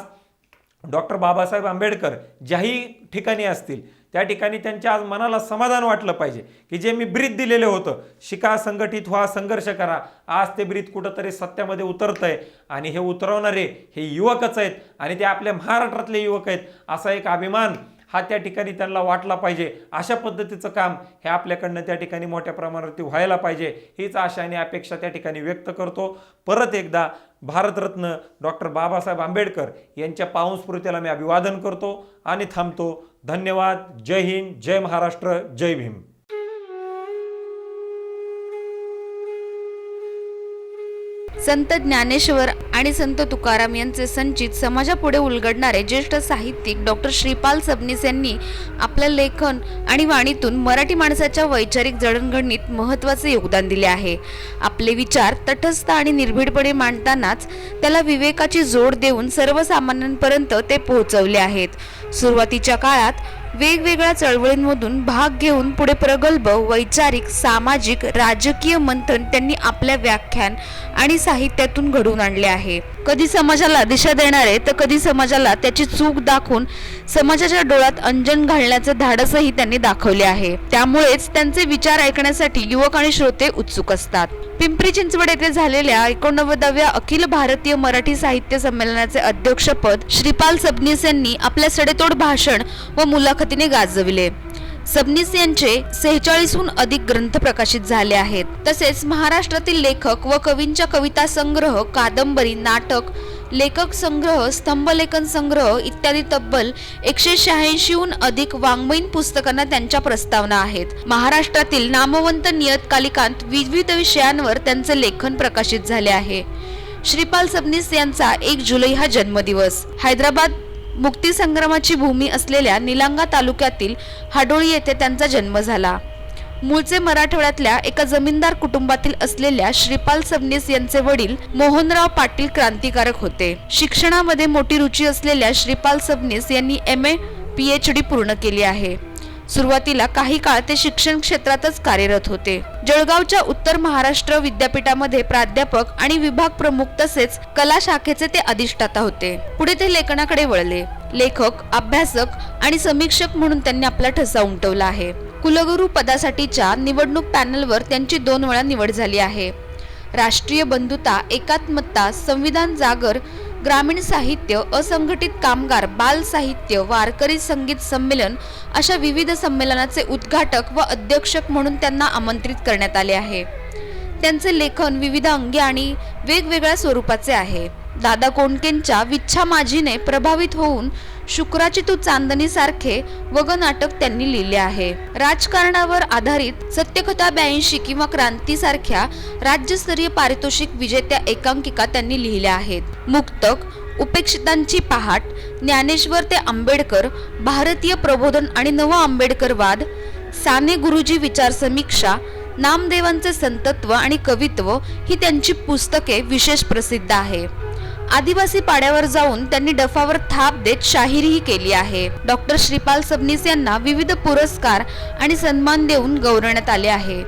डॉक्टर बाबासाहेब आंबेडकर ज्याही ठिकाणी असतील त्या ठिकाणी त्यांच्या आज मनाला समाधान वाटलं पाहिजे की जे मी ब्रीद दिलेलं होतं, शिका, संघटित व्हा, संघर्ष करा, आज ते ब्रीद कुठंतरी सत्यामध्ये उतरतंय आणि हे उतरवणारे हे युवकच आहेत आणि ते आपल्या महाराष्ट्रातले युवक आहेत असा एक अभिमान हा त्या ठिकाणी त्यांना वाटला पाहिजे. अशा पद्धतीचं काम हे आपल्याकडनं त्या ठिकाणी मोठ्या प्रमाणावरती व्हायला पाहिजे हीच आशा आणि अपेक्षा त्या ठिकाणी व्यक्त करतो. परत एकदा भारतरत्न डॉक्टर बाबासाहेब आंबेडकर यांच्या पावनस्मृतीला मी अभिवादन करतो आणि थांबतो. धन्यवाद. जय हिंद, जय महाराष्ट्र, जय भीम. संत ज्ञानेश्वर आणि संत तुकाराम यांचे संचित समाजापुढे उलगडणारे ज्येष्ठ साहित्यिक डॉक्टर श्रीपाल सबनीस यांनी आपल्या लेखन आणि वाणीतून मराठी माणसाच्या वैचारिक जडणघडणीत महत्त्वाचे योगदान दिले आहे. आपले विचार तटस्थ आणि निर्भीडपणे मांडतानाच त्याला विवेकाची जोड देऊन सर्वसामान्यांपर्यंत ते पोहोचवले आहेत. सुरुवातीच्या काळात वेगवेगळ्या चळवळींमधून भाग घेऊन पुढे प्रगल्भ वैचारिक, सामाजिक, राजकीय मंथन त्यांनी आपल्या व्याख्यान आणि साहित्यातून घडवून आणले आहे. कधी समाजाला दिशा देणारे तर कधी समाजाला त्याची चूक दाखवून समाजाच्या डोळ्यात अंजन घालण्याचे धाडसही त्यांनी दाखवले आहे. त्यामुळेच त्यांचे विचार ऐकण्यासाठी युवक आणि श्रोते उत्सुक असतात. पिंपरी चिंचवड येथे झालेल्या 89व्या अखिल भारतीय मराठी साहित्य संमेलनाचे अध्यक्षपद श्रीपाल सबनीस यांनी आपल्या सडेतोड भाषण व मुलाखतीने गाजविले. सबनीस यांचे 46हून अधिक ग्रंथ प्रकाशित झाले आहेत. तसेच महाराष्ट्रातील लेखक व कवींच्या कविता संग्रह, कादंबरी, नाटक, लेखक संग्रह, स्तंभलेखन संग्रह इत्यादी तब्बल 186हून अधिक वाङ्मयीन पुस्तकांना त्यांच्या प्रस्तावना आहेत. महाराष्ट्रातील नामवंत नियतकालिकांत विविध विषयांवर त्यांचे लेखन प्रकाशित झाले आहे. श्रीपाल सबनीस यांचा 1 जुलै हा जन्मदिवस. हैदराबाद मुक्तीसंग्रामाची भूमी असलेल्या निलंगा तालुक्यातील हाडोळी येथे त्यांचा जन्म झाला. मूळचे मराठवाड्यातल्या एका जमीनदार कुटुंबातील असलेल्या श्रीपाल सबनीस यांचे वडील मोहनराव पाटील क्रांतिकारक होते. शिक्षणामध्ये मोठी रुची असलेल्या श्रीपाल सबनीस यांनी MA PhD पूर्ण केली आहे. सुरुवातीला काही काळ ते शिक्षण क्षेत्रातच कार्यरत होते. जळगावच्या उत्तर महाराष्ट्र विद्यापीठामध्ये प्राध्यापक आणि विभाग प्रमुख तसेच कला शाखेचे ते अधिष्ठाता होते. पुढे ते लेखनाकडे वळले. लेखक, अभ्यासक आणि समीक्षक म्हणून त्यांनी आपला ठसा उमटवला आहे. कुलगुरू पदासाठीच्या निवडणूक पॅनलवर त्यांची 2 वेळा निवड झाली आहे. राष्ट्रीय बंधुता, एकात्मता, संविधान जागर, ग्रामीण साहित्य, असंघटित कामगार, बाल साहित्य, वारकरी संगीत संमेलन अशा विविध संमेलनाचे उद्घाटक व अध्यक्षक म्हणून त्यांना आमंत्रित करण्यात आले आहे. त्यांचे लेखन विविध अंगी आणि वेगवेगळ्या स्वरूपाचे आहे. दादा कोंडकेंच्या विच्छा माझीने प्रभावित होऊन शुक्राची तू चांदणी सारखे वग नाटक त्यांनी लिहिले आहे. राजकारणावर आधारित सत्यकथा 82 किंवा क्रांती सारख्या राज्यस्तरीय पारितोषिक विजेत्या एकांकिका त्यांनी लिहिल्या आहेत. मुक्तक, उपेक्षितांची पहाट, ज्ञानेश्वर ते आंबेडकर, भारतीय प्रबोधन आणि नव आंबेडकरवाद, साने गुरुजी विचार समीक्षा, नामदेवांचे संतत्व आणि कवित्व ही त्यांची पुस्तके विशेष प्रसिद्ध आहे. आदिवासी पाड्यावर जाऊन त्यांनी डफावर थाप देत शाहिरीही केली आहे. डॉक्टर श्रीपाल सबनीस यांना विविध पुरस्कार आणि सन्मान देऊन गौरवण्यात आले आहे.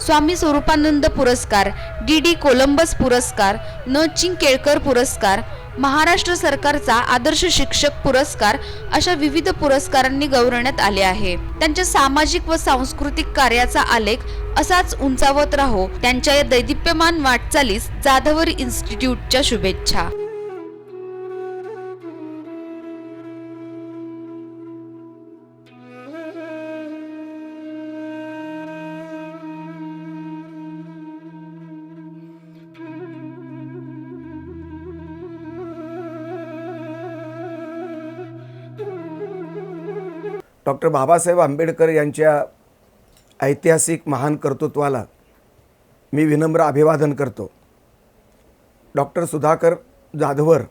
स्वामी स्वरूपानंद पुरस्कार, DD कोलंबस पुरस्कार, न. चिं. केळकर पुरस्कार, महाराष्ट्र सरकारचा आदर्श शिक्षक पुरस्कार अशा विविध पुरस्कारांनी गौरवण्यात आले आहे. त्यांच्या सामाजिक व सांस्कृतिक कार्याचा आलेख असाच उंचावत राहो. त्यांच्या या दैदिप्यमान वाटचालीस जाधवर इन्स्टिट्यूटच्या शुभेच्छा. डॉक्टर बाबासाहेब आंबेडकर यांच्या ऐतिहासिक महान कर्तृत्वाला मी विनम्र अभिवादन करतो. डॉक्टर सुधाकर जाधवर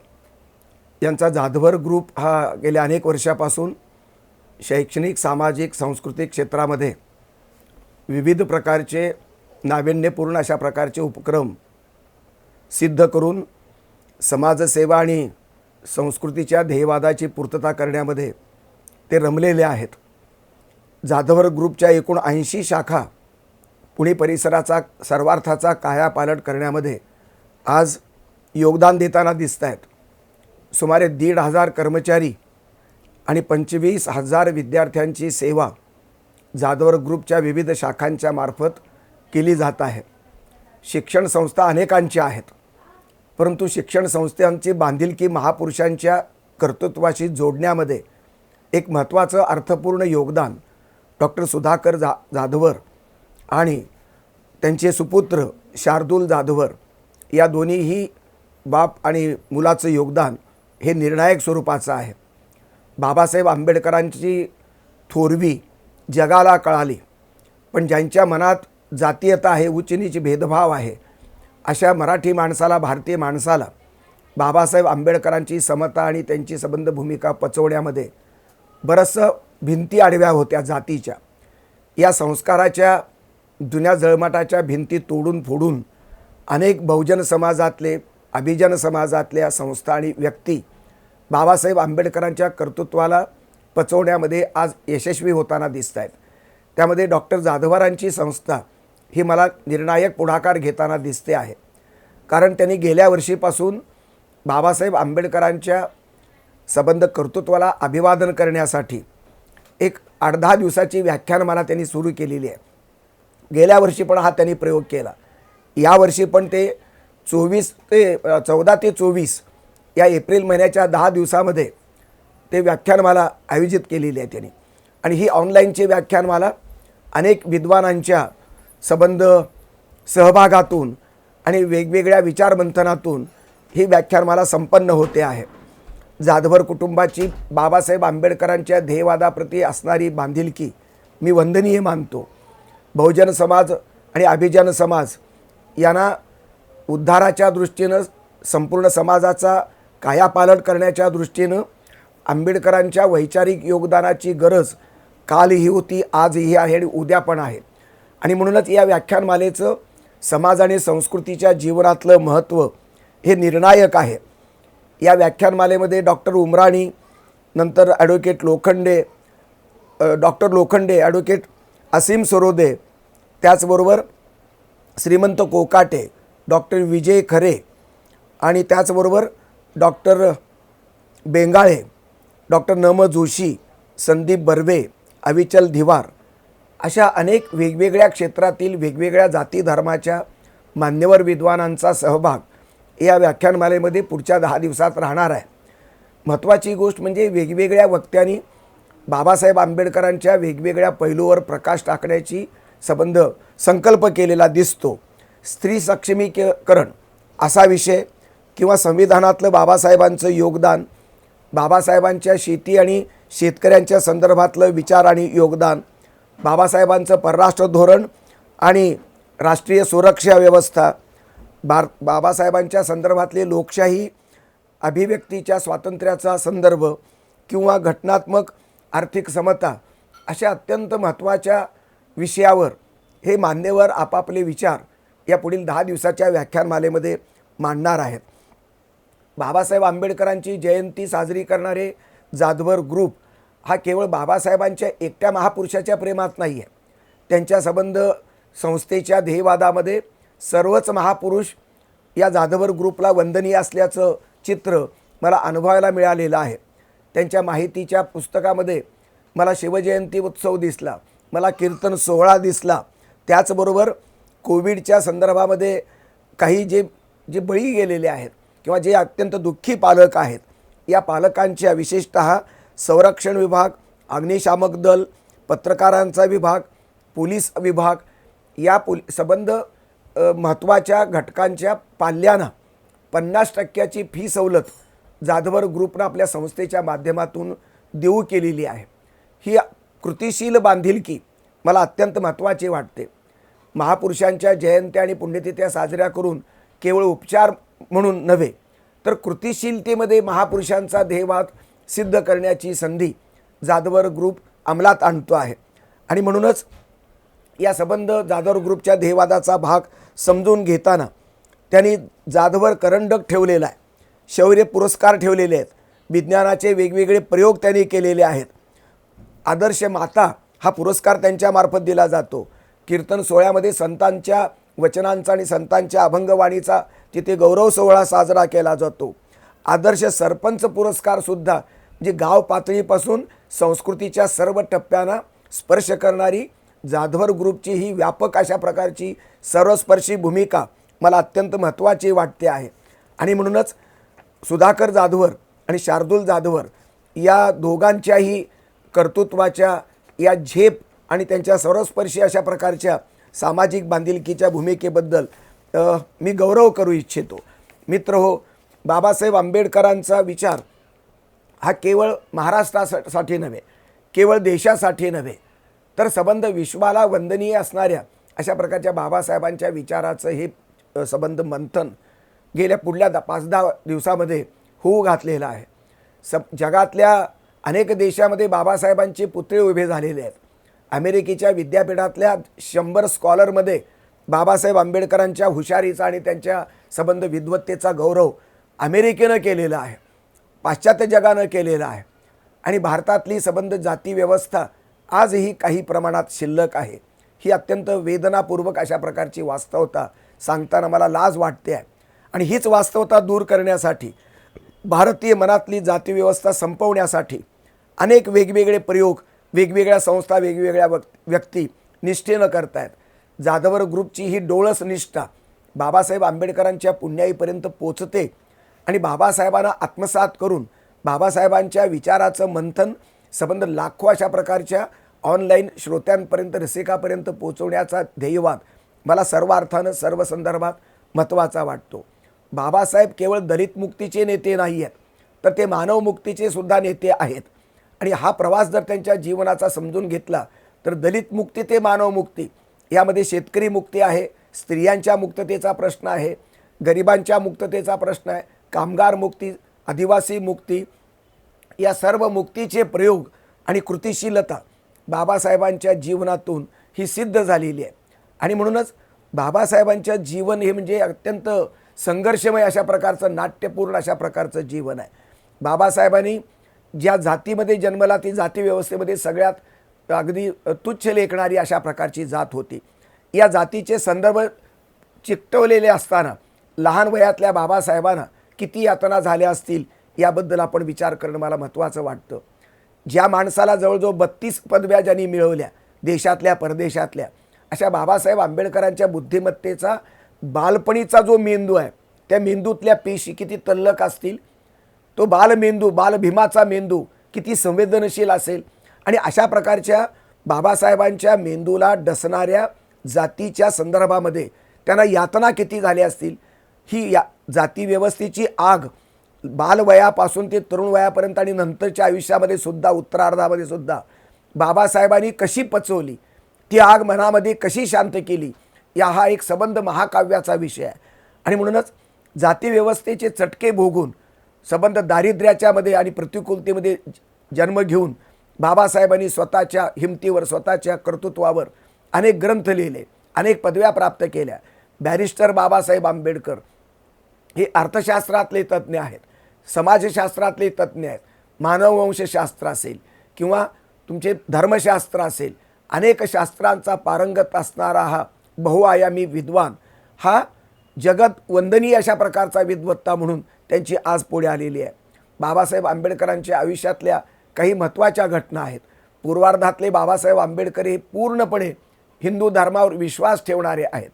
यांचा जाधवर ग्रुप हा गेल्या अनेक वर्षापासून शैक्षणिक, सामाजिक, सांस्कृतिक क्षेत्रामध्ये विविध प्रकारचे नाविन्यपूर्ण अशा प्रकारचे उपक्रम सिद्ध करून समाजसेवा आणि संस्कृतीच्या ध्येयवादाची पूर्तता करण्यामध्ये ते रमलेले आहेत. जाधवर ग्रुपच्या एकूण 80 शाखा पुणे परिसराचा सर्वार्थाचा कायापालट करण्यामध्ये आज योगदान देताना दिसत आहेत. सुमारे 1,500 कर्मचारी आणि 25,000 विद्यार्थ्यांची सेवा जाधवर ग्रुपच्या विविध शाखांच्या मार्फत केली जात आहे. शिक्षण संस्था अनेकांची आहेत, परंतु शिक्षण संस्थांची बांधिलकी महापुरुषांच्या कर्तृत्वाशी जोडण्यामध्ये एक महत्त्वाचं अर्थपूर्ण योगदान डॉक्टर सुधाकर जाधवर आणि त्यांचे सुपुत्र शार्दूल जाधवर या दोन्हीही बाप आणि मुलाचं योगदान हे निर्णायक स्वरूपाचं आहे. बाबासाहेब आंबेडकरांची थोरवी जगाला कळाली, पण ज्यांच्या मनात जातीयता आहे, उच्च नीच भेदभाव आहे, अशा मराठी माणसाला, भारतीय माणसाला बाबासाहेब आंबेडकरांची समता आणि त्यांची संबंध भूमिका पचवण्यामध्ये बरंचसं भिंती आडव्या होत्या जातीच्या. या संस्काराच्या जुन्या जळमाटाच्या भिंती तोडून फोडून अनेक बहुजन समाजातले, अभिजन समाजातल्या संस्था आणि व्यक्ती बाबासाहेब आंबेडकरांच्या कर्तृत्वाला पचवण्यामध्ये आज यशस्वी होताना दिसत आहेत. त्यामध्ये डॉक्टर जाधवरांची संस्था ही मला निर्णायक पुढाकार घेताना दिसते आहे. कारण त्यांनी गेल्या वर्षीपासून बाबासाहेब आंबेडकरांच्या संबंध कर्तृत्वाला अभिवादन करण्यासाठी एक 8-10 दिवसाची व्याख्यानमाला त्यांनी सुरू केलेली आहे. गेल्या वर्षी पण हा त्यांनी प्रयोग केला. यावर्षी पण ते 14 ते 24 या एप्रिल महिन्याच्या 10 दिवसामध्ये ते व्याख्यानमाला आयोजित केलेली आहे त्यांनी. आणि ही ऑनलाईनची व्याख्यानमाला अनेक विद्वानांच्या संबंध सहभागातून आणि वेगवेगळ्या विचारमंथनातून ही व्याख्यानमाला संपन्न होते आहे. जाधवर कुटुंबाची बाबासाहेब आंबेडकरांच्या ध्येयवादाप्रती असणारी बांधिलकी मी वंदनीय मानतो. बहुजन समाज आणि अभिजन समाज यांना उद्धाराच्या दृष्टीनं, संपूर्ण समाजाचा कायापालट करण्याच्या दृष्टीनं आंबेडकरांच्या वैचारिक योगदानाची गरज कालही होती, आजही आहे आणि उद्या पण आहे. आणि म्हणूनच या व्याख्यानमालेचं समाज आणि संस्कृतीच्या जीवनातलं महत्त्व हे निर्णायक आहे. या व्याख्यानमालेमध्ये डॉक्टर उमराणी, नंतर advocate Lokhande, doctor Lokhande, advocate Asim Sarode, त्याचबरोबर श्रीमंत कोकाटे, डॉक्टर विजय खरे आणि त्याचबरोबर डॉक्टर बेंगाळे, डॉक्टर नम जोशी, संदीप बर्वे, अविचल धिवार अशा अनेक वेगवेगळ्या क्षेत्रातील वेगवेगळ्या जाती धर्माच्या मान्यवर विद्वानांचा सहभाग या व्याख्यानमालेमध्ये पुढच्या 10 दिवसात राहणार आहे. महत्त्वाची गोष्ट म्हणजे वेगवेगळ्या वक्त्यांनी बाबासाहेब आंबेडकरांच्या वेगवेगळ्या पैलूवर प्रकाश टाकण्याची संकल्प केलेला दिसतो. स्त्री सक्षमीकरण असा विषय किंवा संविधानातलं बाबासाहेबांचं योगदान, बाबासाहेबांच्या शेती आणि शेतकऱ्यांच्या संदर्भातलं विचार आणि योगदान, बाबासाहेबांचं परराष्ट्र धोरण आणि राष्ट्रीय सुरक्षा व्यवस्था, बाबासाहेबांच्या संदर्भातले लोकशाही, अभिव्यक्तीच्या स्वातंत्र्याचा संदर्भ किंवा घटनात्मक आर्थिक समता अशा अत्यंत महत्त्वाच्या विषयावर हे मान्यवर आपापले विचार या पुढील 10 दिवसाच्या व्याख्यानमालेमध्ये मांडणार आहेत. बाबासाहेब आंबेडकरांची जयंती साजरी करणारे जाधवर ग्रुप हा केवळ बाबासाहेबांच्या एकट्या महापुरुषाच्या प्रेमात नाही आहे. त्यांच्या संबंध संस्थेच्या ध्येयवादामध्ये सर्वच महापुरुष या जाधवर ग्रुपला वंदनीय असल्याचं चित्र मला अनुभवायला मिळालेलं आहे. त्यांच्या माहितीच्या पुस्तकामध्ये मला शिवजयंती उत्सव दिसला, मला कीर्तन सोहळा दिसला, त्याचबरोबर कोविडच्या संदर्भामध्ये काही जे बळी गेलेले आहेत किंवा जे अत्यंत दुःखी पालक आहेत, या पालकांच्या विशेषतः संरक्षण विभाग, अग्निशामक दल, पत्रकारांचा विभाग, पोलीस विभाग या संबंध महत्त्वाच्या घटकांच्या पाल्यांना 50% फी सवलत जाधवर ग्रुपनं आपल्या संस्थेच्या माध्यमातून देऊ केलेली आहे. ही कृतिशील बांधिलकी मला अत्यंत महत्त्वाची वाटते. महापुरुषांच्या जयंत्या आणि पुण्यतिथ्या साजऱ्या करून केवळ उपचार म्हणून नव्हे तर कृतिशीलतेमध्ये महापुरुषांचा ध्येयवाद सिद्ध करण्याची संधी जाधवर ग्रुप अंमलात आणतो आहे. आणि म्हणूनच या संबंध जाधवर ग्रुपच्या ध्येयवादाचा भाग समजून घेताना त्यांनी जाधवर करंडक ठेवलेला आहे, शौर्य पुरस्कार ठेवलेले आहेत, विज्ञानाचे वेगवेगळे प्रयोग त्यांनी केलेले आहेत. आदर्श माता हा पुरस्कार त्यांच्यामार्फत दिला जातो. कीर्तन सोहळ्यामध्ये संतांच्या वचनांचा आणि संतांच्या अभंगवाणीचा तिथे गौरव सोहळा साजरा केला जातो. आदर्श सरपंच पुरस्कारसुद्धा जी गाव पातळीपासून संस्कृतीच्या सर्व टप्प्यांना स्पर्श करणारी जाधवर ग्रुपची ही व्यापक अशा प्रकारची सर्वस्पर्शी भूमिका मला अत्यंत महत्त्वाची वाटते आहे. आणि म्हणूनच सुधाकर जाधवर आणि शार्दूल जाधवर या दोघांच्याही कर्तृत्वाच्या या झेप आणि त्यांच्या सर्वस्पर्शी अशा प्रकारच्या सामाजिक बांधिलकीच्या भूमिकेबद्दल मी गौरव करू इच्छितो. मित्रहो, बाबासाहेब आंबेडकरांचा विचार हा केवळ महाराष्ट्रासाठी नव्हे, केवळ देशासाठी नव्हे, तर संबंध विश्वाला वंदनीय असणाऱ्या अशा प्रकारच्या बाबासाहेबांच्या विचाराचं हे संबंध मंथन गेल्या पुढल्या 5-10 दिवसामध्ये होऊ घातलेलं आहे. जगातल्या अनेक देशामध्ये बाबासाहेबांचे पुतळे उभे झालेले आहेत. अमेरिकेच्या विद्यापीठातल्या 100 स्कॉलरमध्ये बाबासाहेब आंबेडकरांच्या हुशारीचा आणि त्यांच्या संबंध विद्वत्तेचा गौरव अमेरिकेनं केलेला आहे, पाश्चात्य जगानं केलेला आहे. आणि भारतातली संबंध जाती व्यवस्था आजही काही प्रमाणात शिल्लक आहे. ही अत्यंत वेदनापूर्वक अशा प्रकारची वास्तवता सांगताना मला लाज वाटते आहे. आणि हीच वास्तवता दूर करण्यासाठी, भारतीय मनातली जातीव्यवस्था संपवण्यासाठी अनेक वेगवेगळे प्रयोग वेगवेगळ्या संस्था, वेगवेगळ्या व्यक्ती निष्ठेनं करत आहेत. जाधवर ग्रुपची ही डोळस निष्ठा बाबासाहेब आंबेडकरांच्या पुण्याईपर्यंत पोचते आणि बाबासाहेबांना आत्मसात करून बाबासाहेबांच्या विचाराचं मंथन संबंध लाखो अशा प्रकारच्या ऑनलाईन श्रोत्यांपर्यंत, रसिकापर्यंत पोचवण्याचा ध्येयवाद मला सर्व अर्थानं सर्व संदर्भात महत्त्वाचा वाटतो. बाबासाहेब केवळ दलित मुक्तीचे नेते नाही आहेत, तर ते मानव मुक्तीचे सुद्धा नेते आहेत. आणि हा प्रवास जर त्यांच्या जीवनाचा समजून घेतला तर दलित मुक्ती ते मानव मुक्ती यामध्ये शेतकरी मुक्ती आहे, स्त्रियांच्या मुक्ततेचा प्रश्न आहे, गरिबांच्या मुक्ततेचा प्रश्न आहे, कामगार मुक्ती, आदिवासी मुक्ती, या सर्व मुक्तीचे प्रयोग आणि कृतिशीलता बाबासाहेबांच्या जीवनातून ही सिद्ध झालेली आहे. आणि म्हणूनच बाबासाहेबांचं जीवन हे म्हणजे अत्यंत संघर्षमय अशा प्रकारचं, नाट्यपूर्ण अशा प्रकारचं जीवन आहे. बाबासाहेबांनी ज्या जातीमध्ये जन्मला ती जाती व्यवस्थेमध्ये सगळ्यात अगदी तुच्छ लेखणारी अशा प्रकारची जात होती. या जातीचे संदर्भ चिकटवलेले असताना लहान वयातल्या बाबासाहेबांना किती यातना झाल्या असतील याबद्दल आपण विचार करणं मला महत्त्वाचं वाटतं. ज्या माणसाला जवळजवळ 32 पदव्या ज्यांनी मिळवल्या देशातल्या परदेशातल्या, अशा बाबासाहेब आंबेडकरांच्या बुद्धिमत्तेचा बालपणीचा जो मेंदू आहे त्या मेंदूतल्या पेशी किती तल्लक असतील, तो बालमेंदू, बालभीमाचा मेंदू किती संवेदनशील असेल. आणि अशा प्रकारच्या बाबासाहेबांच्या मेंदूला डसणाऱ्या जातीच्या संदर्भामध्ये त्यांना यातना किती झाल्या असतील. ही या जाती व्यवस्थेची आग बालवयापासून ते तरुण वयापर्यंत आणि नंतरच्या आयुष्यामध्ये सुद्धा, उत्तरार्धामध्ये सुद्धा बाबासाहेबांनी कशी पचवली, ती आग मनामध्ये कशी शांत केली, या हा एक संबंध महाकाव्याचा विषय आहे. आणि म्हणूनच जाती व्यवस्थेचे चटके भोगून संबंध दारिद्र्याच्यामध्ये आणि प्रतिकूलतेमध्ये जन्म घेऊन बाबासाहेबांनी स्वतःच्या हिमतीवर, स्वतःच्या कर्तृत्वावर अनेक ग्रंथ लिहिले, अनेक पदव्या प्राप्त केल्या. बॅरिस्टर बाबासाहेब आंबेडकर हे अर्थशास्त्रातले तज्ज्ञ आहेत, समाजशास्त्रातले तज्ज्ञ आहेत, मानववंशशास्त्र असेल किंवा तुमचे धर्मशास्त्र असेल, अनेक शास्त्रांचा पारंगत असणारा हा बहुआयामी विद्वान, हा जगत वंदनीय अशा प्रकारचा विद्वत्ता म्हणून त्यांची आज पुढे आलेली आहे. बाबासाहेब आंबेडकरांच्या आयुष्यातल्या काही महत्त्वाच्या घटना आहेत. पूर्वार्धातले बाबासाहेब आंबेडकर हे पूर्णपणे हिंदू धर्मावर विश्वास ठेवणारे आहेत,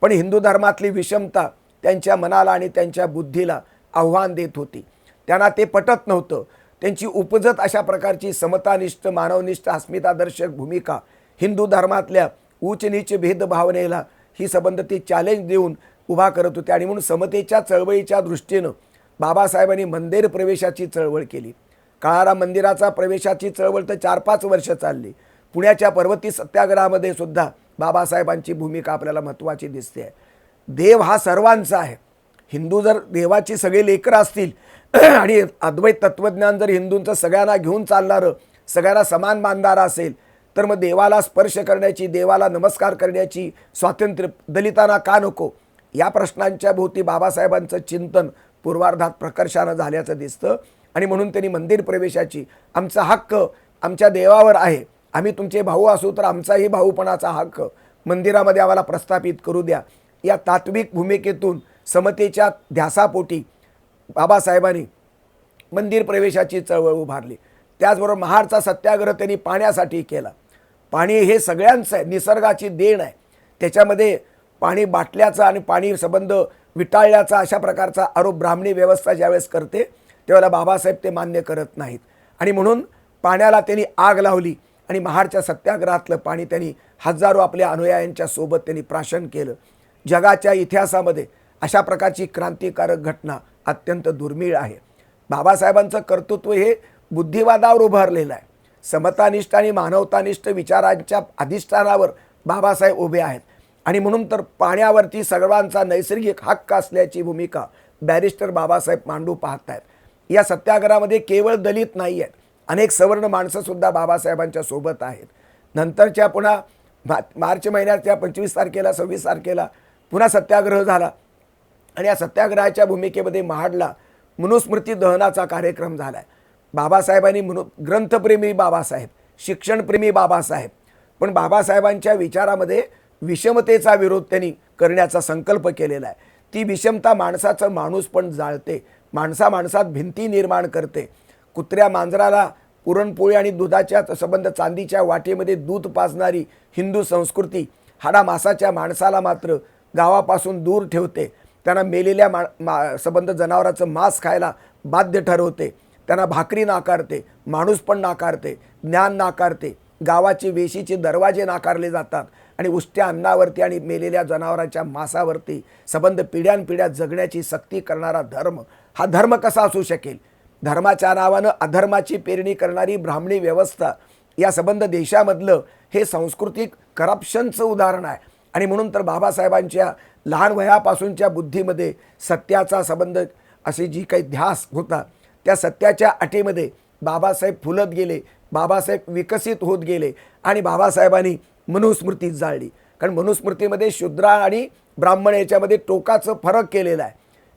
पण हिंदू धर्मातली विषमता त्यांच्या मनाला आणि त्यांच्या बुद्धीला आव्हान देत होती. त्यांना ते पटत नव्हतं. त्यांची उपजत अशा प्रकारची समतानिष्ठ, मानवनिष्ठ, अस्मितादर्शक भूमिका हिंदू धर्मातल्या उच्च नीच भेदभावनेला ही संबंध ते चॅलेंज देऊन उभा करत होते. आणि म्हणून समतेच्या चळवळीच्या दृष्टीनं बाबासाहेबांनी मंदिर प्रवेशाची चळवळ केली. काळाराम मंदिराचा प्रवेशाची चळवळ तर 4-5 वर्ष चालली. पुण्याच्या पर्वती सत्याग्रहामध्ये सुद्धा बाबासाहेबांची भूमिका आपल्याला महत्त्वाची दिसते आहे. देव हा सर्वांचा आहे. हिंदू जर देवाची सगळे लेकरं असतील आणि अद्वैत तत्त्वज्ञान जर हिंदूंचं सगळ्यांना घेऊन चालणारं, सगळ्यांना समान मानणारं असेल, तर मग देवाला स्पर्श करण्याची, देवाला नमस्कार करण्याची स्वातंत्र्य दलितांना का नको, या प्रश्नांच्या भोवती बाबासाहेबांचं चिंतन पूर्वार्धात प्रकर्षानं झाल्याचं दिसतं. आणि म्हणून त्यांनी मंदिर प्रवेशाची, आमचा हक्क आमच्या देवावर आहे, आम्ही तुमचे भाऊ असू तर आमचाही भाऊपणाचा हक्क मंदिरामध्ये आम्हाला प्रस्थापित करू द्या, या तात्विक भूमिकेतून समतेच्या ध्यासापोटी बाबासाहेबांनी मंदिर प्रवेशाची चळवळ उभारली. त्याचबरोबर महाडचा सत्याग्रह त्यांनी पाण्यासाठी केला. पाणी हे सगळ्यांचं आहे, निसर्गाची देण आहे. त्याच्यामध्ये पाणी बाटल्याचा आणि पाणी संबंध विटाळल्याचा अशा प्रकारचा आरोप ब्राह्मणी व्यवस्था ज्यावेळेस करते त्यावेळेला बाबासाहेब ते मान्य करत नाहीत. आणि म्हणून पाण्याला त्यांनी आग लावली आणि महाडच्या सत्याग्रहातलं पाणी त्यांनी हजारो आपल्या अनुयायांच्या सोबत त्यांनी प्राशन केलं. जगाच्या इतिहासामध्ये अशा प्रकारची क्रांतिकारक घटना अत्यंत दुर्मिळ आहे. बाबासाहेबांचं कर्तृत्व हे बुद्धिवादावर उभारलेलं आहे. समतानिष्ठ आणि मानवतानिष्ठ विचारांच्या अधिष्ठानावर बाबासाहेब उभे आहेत. आणि म्हणून तर पाण्यावरती सर्वांचा नैसर्गिक हक्क असल्याची भूमिका बॅरिस्टर बाबासाहेब मांडू पाहत आहेत. या सत्याग्रहामध्ये केवळ दलित नाही आहेत, अनेक सवर्ण माणसंसुद्धा बाबासाहेबांच्या सोबत आहेत. नंतरच्या पुन्हा मार्च महिन्याच्या 25 तारखेला 26 तारखेला पुन्हा सत्याग्रह झाला आणि या सत्याग्रहाच्या भूमिकेमध्ये महाडला मनुस्मृती दहनाचा कार्यक्रम झाला आहे. बाबासाहेबांनी ग्रंथप्रेमी बाबासाहेब, शिक्षणप्रेमी बाबासाहेब, पण बाबासाहेबांच्या विचारामध्ये विषमतेचा विरोध त्यांनी करण्याचा संकल्प केलेला आहे. ती विषमता माणसाचं माणूस पण जाळते, माणसात भिंती निर्माण करते. कुत्र्या मांजराला पुरणपोळी आणि दुधाच्या संबंध चांदीच्या वाटेमध्ये दूध पाजणारी हिंदू संस्कृती हाडामासाच्या माणसाला मात्र गावापासून दूर ठेवते. त्यांना मेलेल्या संबंध जनावराचं मांस खायला बाध्य ठरवते. त्यांना भाकरी नाकारते, माणूस पण नाकारते, ज्ञान नाकारते. गावाचे वेशीचे दरवाजे नाकारले जातात आणि उष्ट्या अन्नावरती आणि मेलेल्या जनावरांच्या मांसावरती संबंध पिढ्यानपिढ्या जगण्याची सक्ती करणारा धर्म, हा धर्म कसा असू शकेल? धर्माच्या नावानं अधर्माची पेरणी करणारी ब्राह्मणी व्यवस्था या संबंध देशामधलं हे सांस्कृतिक करप्शनचं उदाहरण आहे. आणि म्हणून तर बाबासाहेबांच्या लहान वयापासूनच्या बुद्धीमध्ये सत्याचा संबंध असे जी काही ध्यास होता, त्या सत्याच्या अटीमध्ये बाबासाहेब फुलत गेले, बाबासाहेब विकसित होत गेले आणि बाबासाहेबांनी मनुस्मृती जाळली. कारण मनुस्मृतीमध्ये शूद्र आणि ब्राह्मण याच्यामध्ये टोकाचं फरक केलेला आहे.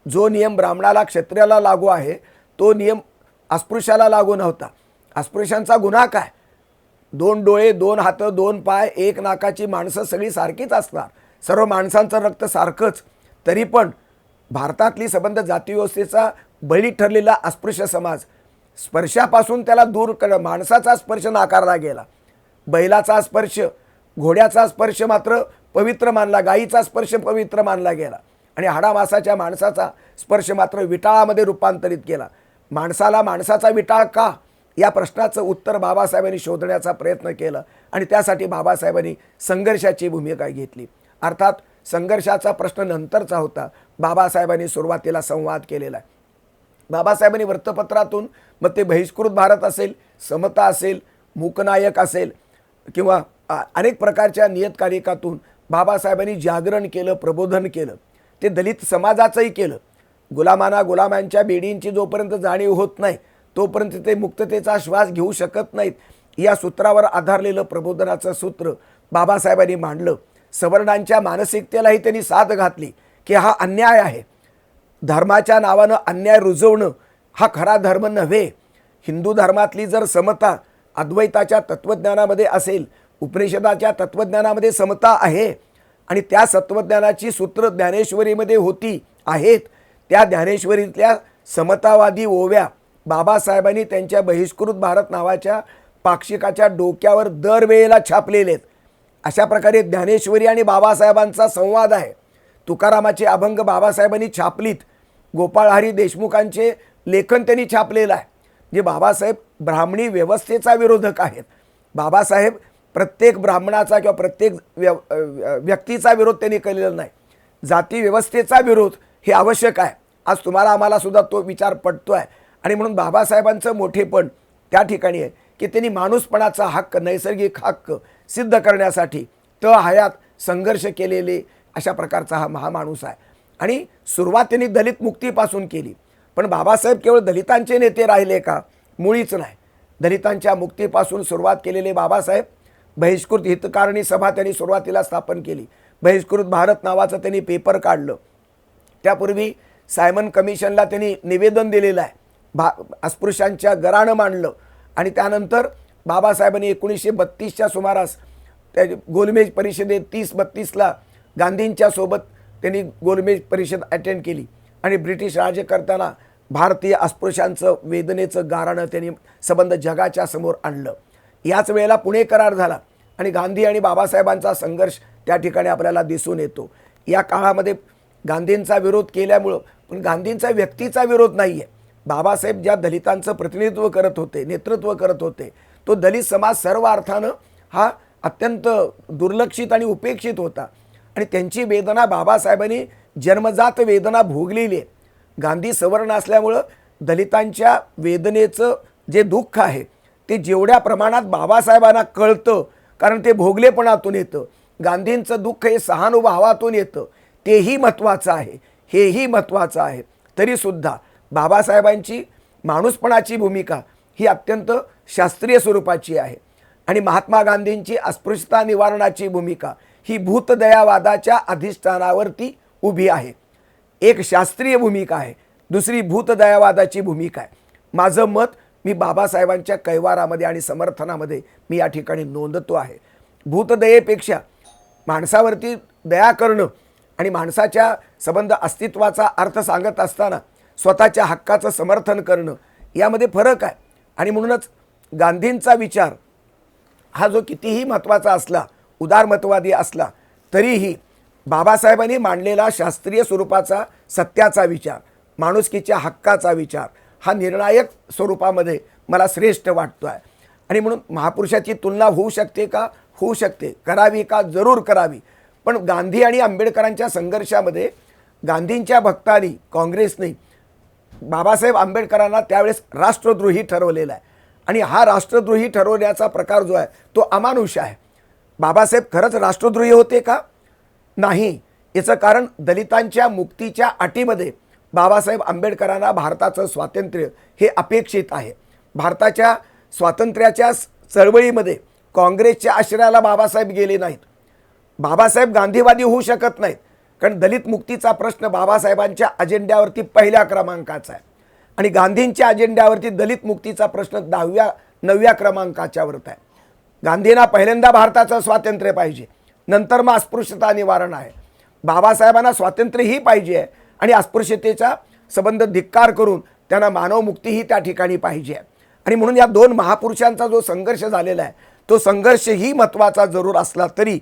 जो नियम ब्राह्मणाला क्षत्रियाला लागू आहे तो नियम अस्पृश्याला लागू नव्हता. अस्पृश्यांचा गुन्हा काय? 2 डोळे, 2 हात, 2 पाय, 1 नाकाची माणसं सगळी सारखीच असणार, सर्व माणसांचं रक्त सारखंच. तरी पण भारतातली संबंध जातीव्यवस्थेचा बळी ठरलेला अस्पृश्य समाज स्पर्शापासून त्याला दूर माणसाचा स्पर्श नाकारला गेला. बैलाचा स्पर्श, घोड्याचा स्पर्श मात्र पवित्र मानला, गायीचा स्पर्श पवित्र मानला गेला आणि हाडामासाच्या माणसाचा स्पर्श मात्र विटाळामध्ये रूपांतरित केला. माणसाला माणसाचा विटाळ का, या प्रश्नाचं उत्तर बाबासाहेबांनी शोधण्याचा प्रयत्न केला आणि त्यासाठी बाबासाहेबांनी संघर्षाची भूमिका घेतली. अर्थात संघर्षाचा प्रश्न नंतरचा होता, बाबासाहेबांनी सुरुवातीला संवाद केलेला आहे. बाबासाहेबांनी वृत्तपत्रातून, मग ते बहिष्कृत भारत असेल, समता असेल, मूकनायक असेल किंवा अनेक प्रकारच्या नियतकालिकातून बाबासाहेबांनी जागरण केलं, प्रबोधन केलं. ते दलित समाजाचंही केलं. गुलामांच्या बेडींची जोपर्यंत जाणीव होत नाही तोपर्यंत ते मुक्ततेचा श्वास घेऊ शकत नाहीत. या सूत्रावर आधारलेलं प्रबोधनाचं सूत्र बाबासाहेबांनी मांडलं. सवर्णांच्या मानसिकतेलाही त्यांनी साथ घातली की हा अन्याय आहे. धर्माच्या नावानं अन्याय रुजवणं हा खरा धर्म नव्हे. हिंदू धर्मातली जर समता अद्वैताच्या तत्त्वज्ञानामध्ये असेल, उपनिषदाच्या तत्त्वज्ञानामध्ये समता आहे आणि त्या तत्त्वज्ञानाची सूत्र ज्ञानेश्वरीमध्ये होती आहेत. त्या ज्ञानेश्वरीतल्या समतावादी ओव्या बाबासाहेबांनी त्यांच्या बहिष्कृत भारत नावाच्या पाक्षिकाच्या डोक्यावर दरवेळेला छापलेले आहेत. अशा प्रकारे ज्ञानेश्वरी आणि बाबासाहेबांचा संवाद आहे. तुकारामाचे अभंग बाबासाहेबांनी छापलीत. गोपाळ हरी देशमुखांचे लेखन त्यांनी छापलेलं आहे. जे बाबासाहेब ब्राह्मणी व्यवस्थेचा विरोधक आहेत. बाबासाहेब प्रत्येक ब्राह्मणाचा किंवा प्रत्येक व्यक्तीचा विरोध त्यांनी केलेला नाही. जाती व्यवस्थेचा विरोध हे आवश्यक आहे. आज तुम्हाला आम्हाला सुद्धा तो विचार पटतो आहे आणि म्हणून बाबासाहेबांचं मोठेपण त्या ठिकाणी आहे की त्यांनी माणूसपणाचा हक्क, नैसर्गिक हक्क सिद्ध करण्यासाठी हयात संघर्ष केलेले अशा प्रकारचा हा महामाणूस आहे. आणि सुरुवात त्यांनी दलित मुक्तीपासून केली. पण बाबासाहेब केवळ दलितांचे नेते राहिले का? मुळीच नाही. दलितांच्या मुक्तीपासून सुरुवात केलेले बाबासाहेब बहिष्कृत हितकारणी सभा त्यांनी सुरुवातीला स्थापन केली. बहिष्कृत भारत नावाचं त्यांनी पेपर काढलं. त्यापूर्वी सायमन कमिशनला त्यांनी निवेदन दिलेलं आहे. अस्पृश्यांच्या गराणं मांडलं आणि त्यानंतर बाबासाहेबांनी 1932च्या सुमारास त्या गोलमेज परिषदेत 30-32ला गांधींच्या सोबत त्यांनी गोलमेज परिषद अटेंड केली आणि ब्रिटिश राज्यकर्त्यांना भारतीय अस्पृश्यांचं वेदनेचं गाराणं त्यांनी संबंध जगाच्या समोर आणलं. याच वेळेला पुणे करार झाला आणि गांधी आणि बाबासाहेबांचा संघर्ष त्या ठिकाणी आपल्याला दिसून येतो. या काळामध्ये गांधींचा विरोध केल्यामुळं, पण गांधींचा व्यक्तीचा विरोध नाही आहे. बाबासाहेब ज्या दलितांचं प्रतिनिधित्व करत होते, नेतृत्व करत होते, तो दलित समाज सर्व अर्थानं हा अत्यंत दुर्लक्षित आणि उपेक्षित होता आणि त्यांची वेदना बाबासाहेबांनी जन्मजात वेदना भोगलेली आहे. गांधी सवर्ण असल्यामुळं दलितांच्या वेदनेचं जे दुःख आहे ते जेवढ्या प्रमाणात बाबासाहेबांना कळतं, कारण ते भोगलेपणातून येतं, गांधींचं दुःख हे सहानुभवातून येतं, तेही महत्त्वाचं आहे, हेही महत्त्वाचं आहे. तरीसुद्धा बाबासाहेबांची माणूसपणाची भूमिका ही अत्यंत शास्त्रीय स्वरूपाची आहे आणि महात्मा गांधींची अस्पृश्यता निवारणाची भूमिका ही भूतदयावादाच्या अधिष्ठानावरती उभी आहे. एक शास्त्रीय भूमिका आहे, दुसरी भूतदयावादाची भूमिका आहे. माझं मत मी बाबासाहेबांच्या कैवारामध्ये आणि समर्थनामध्ये मी या ठिकाणी नोंदतो आहे. भूतदयेपेक्षा माणसावरती दया करणं आणि माणसाच्या संबंध अस्तित्वाचा अर्थ सांगत असताना स्वतःच्या हक्काचं समर्थन करणं यामध्ये फरक आहे. आणि म्हणूनच गांधींचा विचार हा जो कितीही महत्त्वाचा असला, उदारमतवादी असला, तरीही बाबासाहेबांनी मांडलेला शास्त्रीय स्वरूपाचा सत्याचा विचार, माणुसकीच्या हक्काचा विचार हा निर्णायक स्वरूपामध्ये मला श्रेष्ठ वाटतो आहे. आणि म्हणून महापुरुषाची तुलना होऊ शकते का? होऊ शकते. करावी का? जरूर करावी. पण गांधी आणि आंबेडकरांच्या संघर्षामध्ये गांधींच्या भक्तांनी, काँग्रेसने बाबासाहेब आंबेडकरांना त्यावेळेस राष्ट्रद्रोही ठरवलेला आहे आणि हा राष्ट्रद्रोही ठरवण्याचा प्रकार जो आहे तो अमानुष आहे. बाबासाहेब खरंच राष्ट्रद्रोही होते का? नाही. याचं कारण दलितांच्या मुक्तीच्या अटीमध्ये बाबासाहेब आंबेडकरांना भारताचं स्वातंत्र्य हे अपेक्षित आहे. भारताच्या स्वातंत्र्याच्या चळवळीमध्ये काँग्रेसच्या आश्रयाला बाबासाहेब गेले नाहीत. बाबासाहेब गांधीवादी होऊ शकत नाहीत, कारण दलित मुक्तीचा प्रश्न बाबासाहेबांच्या अजेंड्यावरती पहिल्या क्रमांकाचा आहे आणि गांधींच्या अजेंड्यावरती दलित मुक्तीचा प्रश्न 9व्या क्रमांकाच्यावरती आहे. गांधींना पहिल्यांदा भारताचं स्वातंत्र्य पाहिजे, नंतर मग अस्पृश्यता निवारण आहे. बाबासाहेबांना स्वातंत्र्यही पाहिजे आहे आणि अस्पृश्यतेचा संबंध धिक्कार करून त्यांना मानवमुक्तीही त्या ठिकाणी पाहिजे आहे. आणि म्हणून या दोन महापुरुषांचा जो संघर्ष झालेला आहे तो संघर्षही महत्त्वाचा जरूर असला तरी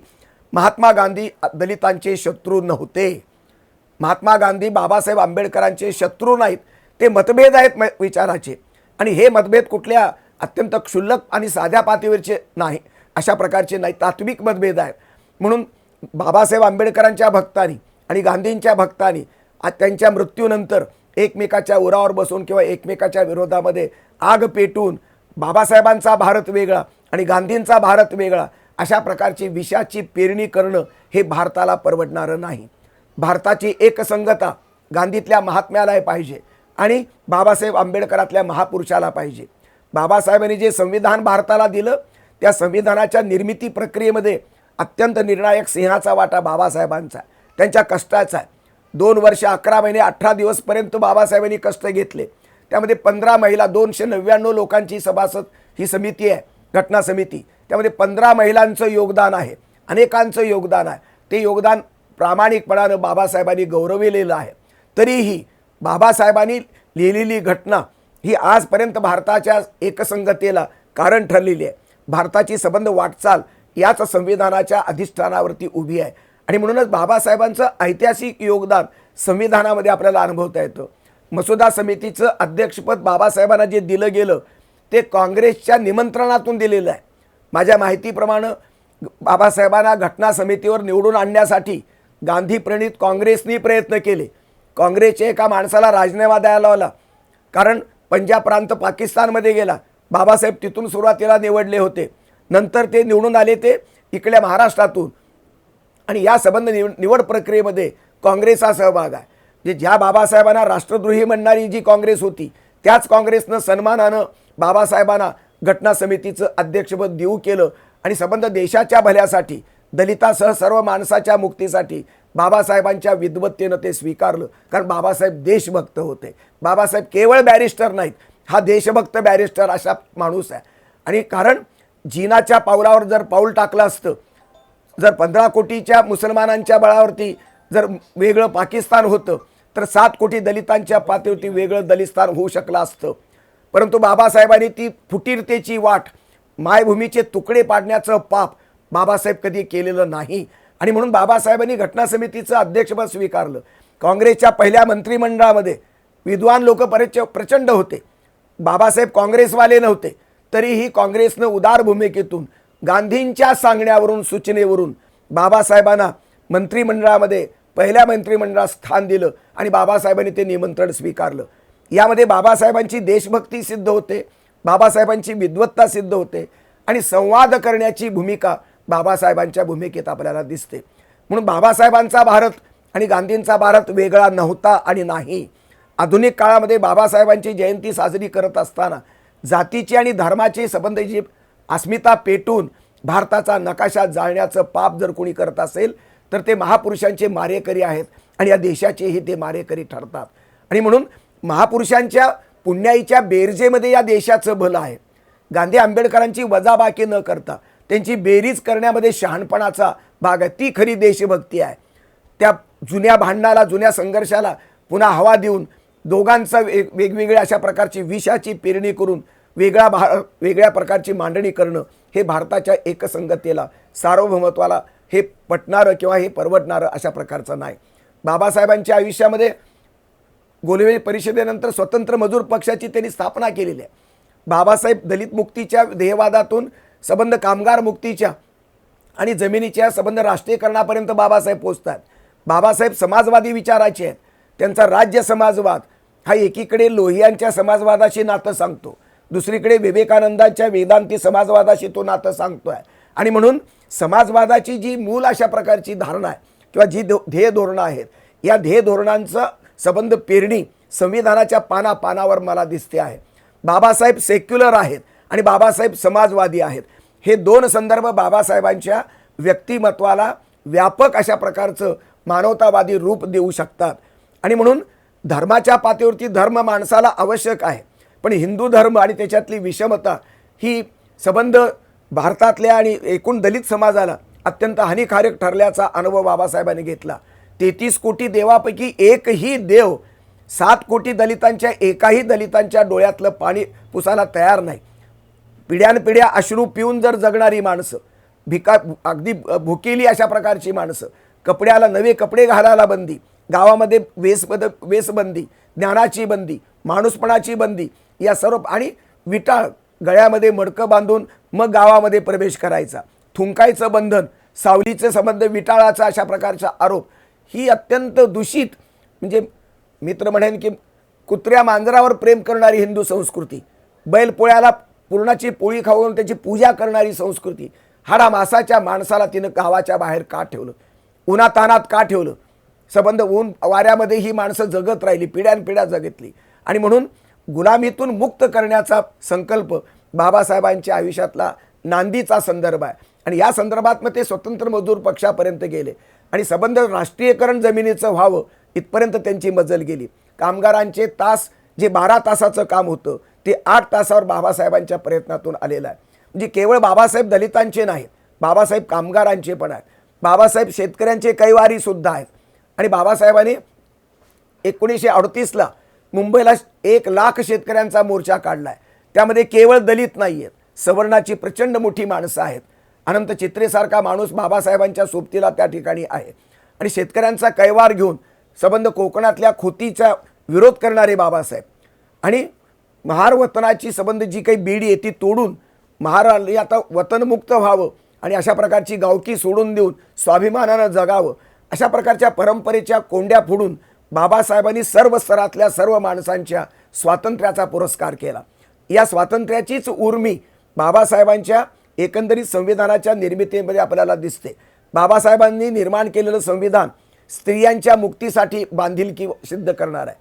महात्मा गांधी दलितांचे शत्रू नव्हते. महात्मा गांधी बाबासाहेब आंबेडकरांचे शत्रू नाहीत. ते मतभेद आहेत विचाराचे आणि हे मतभेद कुठल्या अत्यंत क्षुल्लक आणि साध्या पातळीवरचे नाही, अशा प्रकारचे नाही, तात्विक मतभेद आहेत. म्हणून बाबासाहेब आंबेडकरांच्या भक्तांनी आणि गांधींच्या भक्तांनी त्यांच्या मृत्यूनंतर एकमेकाच्या उरावर बसून किंवा एकमेकाच्या विरोधामध्ये आग पेटून बाबासाहेबांचा भारत वेगळा आणि गांधींचा भारत वेगळा अशा प्रकारची विषाची पेरणी करणं हे भारताला परवडणारं नाही. भारताची एकसंगता गांधीतल्या महात्म्याला पाहिजे आणि बाबासाहेब आंबेडकरातल्या महापुरुषाला पाहिजे. बाबासाहेबांनी जे संविधान भारताला दिलं त्या संविधानाच्या निर्मिती प्रक्रियेमध्ये अत्यंत निर्णायक सिंहाचा वाटा बाबासाहेबांचा, त्यांच्या कष्टाचा आहे. 2 वर्ष 11 महिने 18 दिवसपर्यंत बाबासाहेबांनी कष्ट घेतले. त्यामध्ये 15 महिला, 299 लोकांची सभासद ही समिती आहे, घटना समिती. त्यामध्ये 15 महिलांचं योगदान आहे, अनेकांचं योगदान आहे. ते योगदान प्रामाणिकपणानं बाबासाहेबांनी गौरविलेलं आहे. तरीही बाबासाहेबांनी लिहिलेली घटना ही आजपर्यंत भारताच्या एकसंगतेला कारण ठरलेली आहे. भारताची संबंध वाटचाल याच संविधानाच्या अधिष्ठानावरती उभी आहे आणि म्हणूनच बाबासाहेबांचं ऐतिहासिक योगदान संविधानामध्ये आपल्याला अनुभवता येतं. मसुदा समितीचं अध्यक्षपद बाबासाहेबांना जे दिलं गेलं ते काँग्रेसच्या निमंत्रणातून दिलेलं आहे. माझ्या माहितीप्रमाणे बाबासाहेबांना घटना समितीवर निवडून आणण्यासाठी गांधी प्रणित काँग्रेसनी प्रयत्न केले. काँग्रेसच्या एका माणसाला राजीनामा द्यायला लावला, कारण पंजाब प्रांत पाकिस्तानमध्ये गेला. बाबासाहेब तिथून सुरुवातीला निवडले होते, नंतर ते निवडून आले ते इकडल्या महाराष्ट्रातून आणि या संबंध निवड प्रक्रियेमध्ये काँग्रेसचा सहभाग आहे. जे ज्या बाबासाहेबांना राष्ट्रद्रोही म्हणणारी जी काँग्रेस होती त्याच काँग्रेसनं सन्मानानं बाबासाहेबांना घटना समितीचं अध्यक्षपद देऊ केलं आणि संबंध देशाच्या भल्यासाठी, दलितासह सर्व माणसाच्या मुक्तीसाठी बाबासाहेबांच्या विद्वत्तेनं ते स्वीकारलं. कारण बाबासाहेब देशभक्त होते. बाबासाहेब केवळ बॅरिस्टर नाहीत, हा देशभक्त बॅरिस्टर असा माणूस आहे. आणि कारण जिनाच्या पावलावर जर पाऊल टाकलं असतं, जर 15 कोटीच्या मुसलमानांच्या बळावरती जर वेगळं पाकिस्तान होतं तर 7 कोटी दलितांच्या पातळीवरती वेगळं दलिस्तान होऊ शकलं असतं. परंतु बाबासाहेबांनी ती फुटीरतेची वाट, मायभूमीचे तुकडे पाडण्याचं पाप बाबासाहेब कधी केलेलं नाही आणि म्हणून बाबासाहेबांनी घटना समितीचं अध्यक्षपद स्वीकारलं. काँग्रेसच्या पहिल्या मंत्रिमंडळामध्ये विद्वान लोक प्रचंड होते. बाबासाहेब काँग्रेसवाले नव्हते, तरीही काँग्रेसनं उदार भूमिकेतून गांधींच्या सांगण्यावरून, सूचनेवरून बाबासाहेबांना मंत्रिमंडळामध्ये पहिल्या मंत्रिमंडळात स्थान दिलं आणि बाबासाहेबांनी ते निमंत्रण स्वीकारलं. यामध्ये बाबासाहेबांची देशभक्ती सिद्ध होते, बाबासाहेबांची विद्वत्ता सिद्ध होते आणि संवाद करण्याची भूमिका बाबासाहेबांच्या भूमिकेत आपल्याला दिसते. म्हणून बाबासाहेबांचा भारत आणि गांधींचा भारत वेगळा नव्हता आणि नाही. आधुनिक काळामध्ये बाबासाहेबांची जयंती साजरी करत असताना जातीची आणि धर्माची संबंधाची अस्मिता पेटून भारताचा नकाशा जाळण्याचं पाप जर कोणी करत असेल तर ते महापुरुषांचे मारेकरी आहेत आणि या देशाचेही ते मारेकरी ठरतात. आणि म्हणून महापुरुषांच्या पुण्याईच्या बेरजेमध्ये या देशाचं भलं आहे. गांधी आंबेडकरांची वजाबाकी न करता त्यांची बेरीज करण्यामध्ये शहाणपणाचा भाग आहे. ती खरी देशभक्ती आहे. त्या जुन्या भांडणाला, जुन्या संघर्षाला पुन्हा हवा देऊन दोघांचा वेगवेगळ्या अशा प्रकारची विषाची पेरणी करून वेगळ्या प्रकारची मांडणी करणं हे भारताच्या एकसंगतेला, सार्वभौमत्वाला हे पटणारं किंवा हे परवडणारं अशा प्रकारचं नाही. बाबासाहेबांच्या आयुष्यामध्ये गोलमेज परिषदेनंतर स्वतंत्र मजूर पक्षाची त्यांनी स्थापना केलेली आहे. बाबासाहेब दलित मुक्तीच्या ध्येयवादातून संबंध कामगार मुक्तीच्या आणि जमिनीच्या संबंध राष्ट्रीयकरणापर्यंत बाबासाहेब पोचतात. बाबासाहेब समाजवादी विचाराचे आहेत. त्यांचा राज्य समाजवाद हा एकीकडे लोहियांच्या समाजवादाशी नातं सांगतो, दुसरीकडे विवेकानंदांच्या वेदांती समाजवादाशी तो नातं सांगतोय. आणि म्हणून समाजवादाची जी मूल अशा प्रकारची धारणा आहे किंवा जी ध्येय धोरणं आहेत, या ध्येय धोरणांचा संबंध पेरणी संविधानाच्या पानापानावर मला दिसते आहे. बाबासाहेब सेक्युलर आहेत आणि बाबासाहेब समाजवादी आहेत. हे दोन संदर्भ बाबासाहेबांच्या व्यक्तिमत्वाला व्यापक अशा प्रकारचं मानवतावादी रूप देऊ शकतात. आणि म्हणून धर्माच्या पातळीवरती धर्म माणसाला आवश्यक आहे, पण हिंदू धर्म आणि त्याच्यातली विषमता ही संबंध भारतातल्या आणि एकूण दलित समाजाला अत्यंत हानिकारक ठरल्याचा अनुभव बाबासाहेबांनी घेतला. 33 कोटी देवापैकी एकही देव 7 कोटी दलितांच्या एकाही दलितांच्या डोळ्यातलं पाणी पुसायला तयार नाही. पिढ्यानपिढ्या अश्रू पिऊन जर जगणारी माणसं, अगदी भुकेली अशा प्रकारची माणसं, कपड्याला नवे कपडे घालायला बंदी, गावामध्ये वेसबंदी, ज्ञानाची बंदी, माणूसपणाची बंदी, या सर्व, आणि विटाळ गळ्यामध्ये मडकं बांधून मग गावामध्ये प्रवेश करायचा, थुंकायचं बंधन, सावलीचे संबंध विटाळाचा अशा प्रकारचा आरोप, ही अत्यंत दूषित, म्हणजे मित्र म्हणेन की कुत्र्या मांजरावर प्रेम करणारी हिंदू संस्कृती, बैलपोळ्याला पूर्णाची पोळी खाऊन त्याची पूजा करणारी संस्कृती, हाडा मासाच्या माणसाला तिनं गावाच्या बाहेर का ठेवलं, उन्हातानात का ठेवलं, संबंध ऊन वाऱ्यामध्ये ही माणसं जगत राहिली, पिढ्यानपिढ्या जगतली. आणि म्हणून गुलामीतून मुक्त करण्याचा संकल्प बाबासाहेबांच्या आयुष्यातला नांदीचा संदर्भ आहे. आणि या संदर्भात मग ते स्वतंत्र मजूर पक्षापर्यंत गेले आणि संबंध राष्ट्रीयकरण जमिनीचं व्हावं इथपर्यंत त्यांची मजल गेली. कामगारांचे तास जे 12 तासाचं काम होतं ते 8 तासावर बाबासाहेबांच्या प्रयत्नातून आलेलं आहे. म्हणजे केवळ बाबासाहेब दलितांचे नाहीत, बाबासाहेब कामगारांचे पण आहेत, बाबासाहेब शेतकऱ्यांचे कैवारी सुद्धा आहेत. आणि बाबासाहेबांनी 1938ला मुंबईला 1 लाख शेतकऱ्यांचा मोर्चा काढला आहे. त्यामध्ये केवळ दलित नाही आहेत, सवर्णाची प्रचंड मोठी माणसं आहेत. अनंत चित्रेसारखा माणूस बाबासाहेबांच्या सोबतीला त्या ठिकाणी आहे. आणि शेतकऱ्यांचा कैवार घेऊन संबंध कोकणातल्या खोतीचा विरोध करणारे बाबासाहेब आणि महार वतनाची संबंध जी काही बीडी आहे ती तोडून महाराष्ट्र आता वतनमुक्त व्हावं आणि अशा प्रकारची गावकी सोडून देऊन स्वाभिमानानं जगावं, अशा प्रकारच्या परंपरेच्या कोंड्या फोडून बाबासाहेबांनी सर्व स्तरातल्या सर्व माणसांच्या स्वातंत्र्याचा पुरस्कार केला. या स्वातंत्र्याचीच उर्मी बाबासाहेबांच्या एकंदरीत संविधानाच्या निर्मितीमध्ये आपल्याला दिसते. बाबासाहेबांनी निर्माण केलेलं संविधान स्त्रियांच्या मुक्तीसाठी बांधिलकी सिद्ध करणार आहे.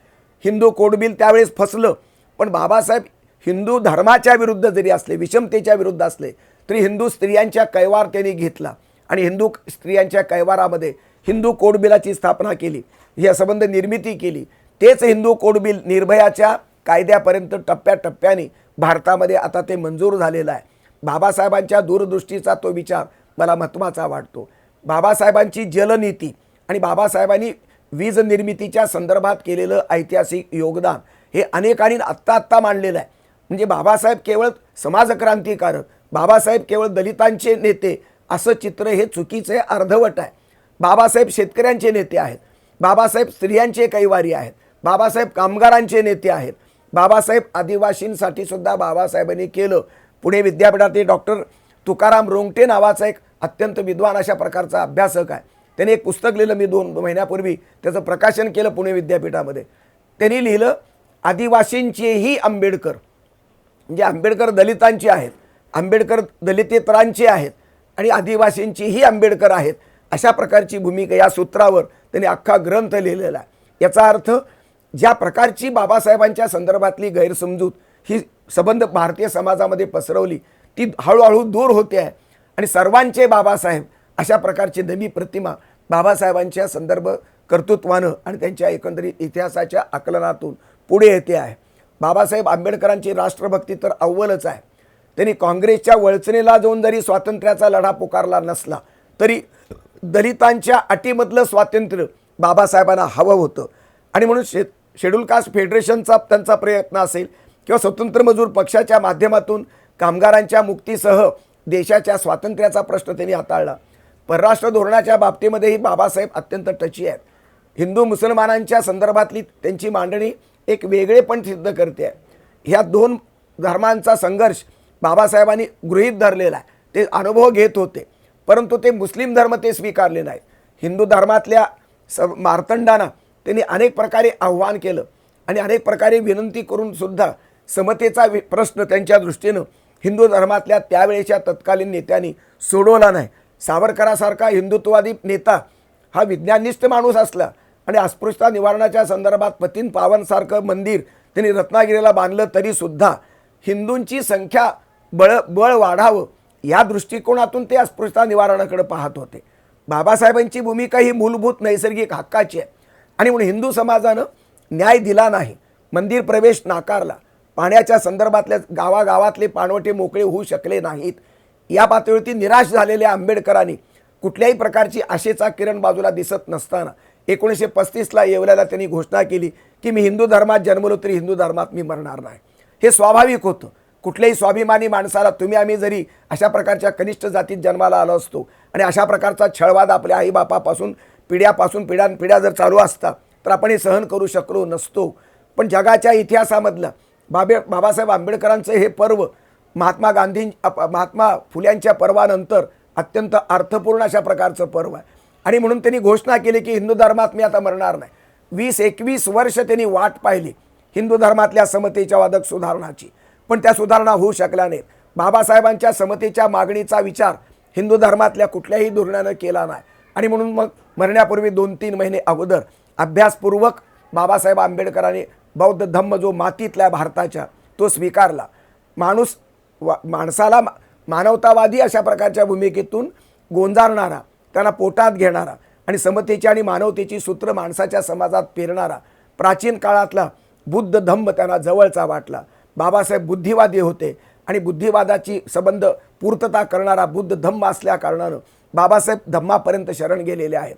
हिंदू कोड बिल त्यावेळेस फसलं, पण बाबासाहेब हिंदू धर्माच्या विरुद्ध जरी असले, विषमतेच्या विरुद्ध असले, तरी हिंदू स्त्रियांच्या कैवार त्यांनी घेतला आणि हिंदू स्त्रियांच्या कैवारामध्ये हिंदू कोड बिलाची स्थापना केली, या संबंध निर्मिती केली. तेच हिंदू कोड बिल निर्भयाच्या कायद्यापर्यंत टप्प्याटप्प्याने भारतामध्ये आता ते मंजूर झालेलं आहे. बाबासाहेबांच्या दूरदृष्टीचा तो विचार मला महत्त्वाचा वाटतो. बाबासाहेबांची जलनीती आणि बाबासाहेबांनी वीज निर्मितीच्या संदर्भात केलेलं ऐतिहासिक योगदान हे अनेकांनी आत्ता मांडलेलं आहे. म्हणजे बाबासाहेब केवळ समाजक्रांतिकारक, बाबासाहेब केवळ दलितांचे नेते असं चित्र हे चुकीचे अर्धवट आहे. बाबासाहेब शेतकऱ्यांचे नेते आहेत, बाबासाहेब स्त्रियांचे कैवारी आहेत, बाबासाहेब कामगारांचे नेते आहेत, बाबासाहेब आदिवासींसाठी सुद्धा बाबासाहेबांनी केलं. पुणे विद्यापीठातील डॉक्टर तुकाराम रोंगटे नावाचा एक अत्यंत विद्वान अशा प्रकारचा अभ्यासक आहे. त्याने एक पुस्तक लिहिलं, मी 2 महिन्यापूर्वी त्याचं प्रकाशन केलं पुणे विद्यापीठामध्ये. त्यांनी लिहिलं, आदिवासींचेही आंबेडकर, म्हणजे आंबेडकर दलितांचे आहेत, आंबेडकर दलितेतरांचे आहेत आणि आदिवासींचीही आंबेडकर आहेत, अशा प्रकारची भूमिका या सूत्रावर त्यांनी अख्खा ग्रंथ लिहिलेला आहे. याचा अर्थ ज्या प्रकारची बाबासाहेबांच्या संदर्भातली गैरसमजूत ही संबंध भारतीय समाजामध्ये पसरवली ती हळूहळू दूर होते आहे आणि सर्वांचे बाबासाहेब अशा प्रकारची नवी प्रतिमा बाबासाहेबांच्या संदर्भ कर्तृत्वानं आणि त्यांच्या एकंदरीत इतिहासाच्या आकलनातून पुढे येते आहे. बाबासाहेब आंबेडकरांची राष्ट्रभक्ती तर अव्वलच आहे. त्यांनी काँग्रेसच्या वळचणीला जाऊन जरी स्वातंत्र्याचा लढा पुकारला नसला तरी दलितांच्या अटीमधलं स्वातंत्र्य बाबासाहेबांना हवं होतं आणि म्हणून शेड्यूल कास्ट फेडरेशनचा त्यांचा प्रयत्न असेल किंवा स्वतंत्र मजूर पक्षाच्या माध्यमातून कामगारांच्या मुक्तीसह देशाच्या स्वातंत्र्याचा प्रश्न त्यांनी हाताळला. परराष्ट्र धोरणाच्या बाबतीमध्येही बाबासाहेब अत्यंत टची आहेत. हिंदू मुसलमानांच्या संदर्भातली त्यांची मांडणी एक वेगळेपण सिद्ध करते आहे. ह्या दोन धर्मांचा संघर्ष बाबासाहेबांनी गृहीत धरलेला आहे. ते अनुभव घेत होते, परंतु ते मुस्लिम धर्म ते स्वीकारले नाहीत. हिंदू धर्मातल्या मार्तंडांना त्यांनी अनेक प्रकारे आव्हान केलं आणि अनेक प्रकारे विनंती करून सुद्धा समतेचा प्रश्न त्यांच्या दृष्टीनं हिंदू धर्मातल्या त्यावेळेच्या तत्कालीन नेत्यांनी सोडवला नाही. सावरकरासारखा हिंदुत्ववादी नेता हा विज्ञानिष्ठ माणूस असला आणि अस्पृश्यता निवारणाच्या संदर्भात पतीन पावनसारखं मंदिर त्यांनी रत्नागिरीला बांधलं तरीसुद्धा हिंदूंची संख्या बळ वाढावं या दृष्टिकोनातून ते अस्पृश्यता निवारणाकडे पाहत होते. बाबासाहेबांची भूमिका ही मूलभूत नैसर्गिक हक्काची आहे आणि म्हणून हिंदू समाजानं न्याय दिला नाही, मंदिर प्रवेश नाकारला, पाण्याच्या संदर्भातल्या गावागावातले पाणवटे मोकळे होऊ शकले नाहीत. या पातळीवरती निराश झालेल्या आंबेडकरांनी कुठल्याही प्रकारची आशेचा किरण बाजूला दिसत नसताना 1935ला येवल्याला त्यांनी घोषणा केली की मी हिंदू धर्मात जन्मलो तरी हिंदू धर्मात मी मरणार नाही. हे स्वाभाविक होतं. कुठल्याही स्वाभिमानी माणसाला तुम्ही आम्ही जरी अशा प्रकारच्या कनिष्ठ जातीत जन्माला आलो असतो आणि अशा प्रकारचा छळवाद आपल्या आईबापापासून पिढ्यानपिढ्या जर चालू असता तर आपण हे सहन करू शकलो नसतो. पण जगाच्या इतिहासामधलं बाबासाहेब आंबेडकरांचं हे पर्व महात्मा फुल्यांच्या पर्वानंतर अत्यंत अर्थपूर्ण अशा प्रकारचं पर्व आहे आणि म्हणून त्यांनी घोषणा केली की हिंदू धर्मात मी आता मरणार नाही. 20-21 वर्ष त्यांनी वाट पाहिली हिंदू धर्मातल्या समतेच्या वादक सुधारणाची, पण त्या सुधारणा होऊ शकल्या नाहीत. बाबासाहेबांच्या समतेच्या मागणीचा विचार हिंदू धर्मातल्या कुठल्याही धोरणानं केला नाही आणि म्हणून मग मरण्यापूर्वी 2-3 महिने अगोदर अभ्यासपूर्वक बाबासाहेब आंबेडकरांनी बौद्ध धम्म जो मातीतला भारताच्या तो स्वीकारला. माणसाला मानवतावादी अशा प्रकारच्या भूमिकेतून गोंजारणारा, त्यांना पोटात घेणारा आणि समतेची आणि मानवतेची सूत्र माणसाच्या समाजात पेरणारा प्राचीन काळातला बुद्ध धम्म त्यांना जवळचा वाटला. बाबासाहेब बुद्धिवादी होते आणि बुद्धिवादाची संबंध पूर्तता करणारा बुद्ध धम्म असल्या कारणानं बाबासाहेब धम्मापर्यंत शरण गेलेले आहेत.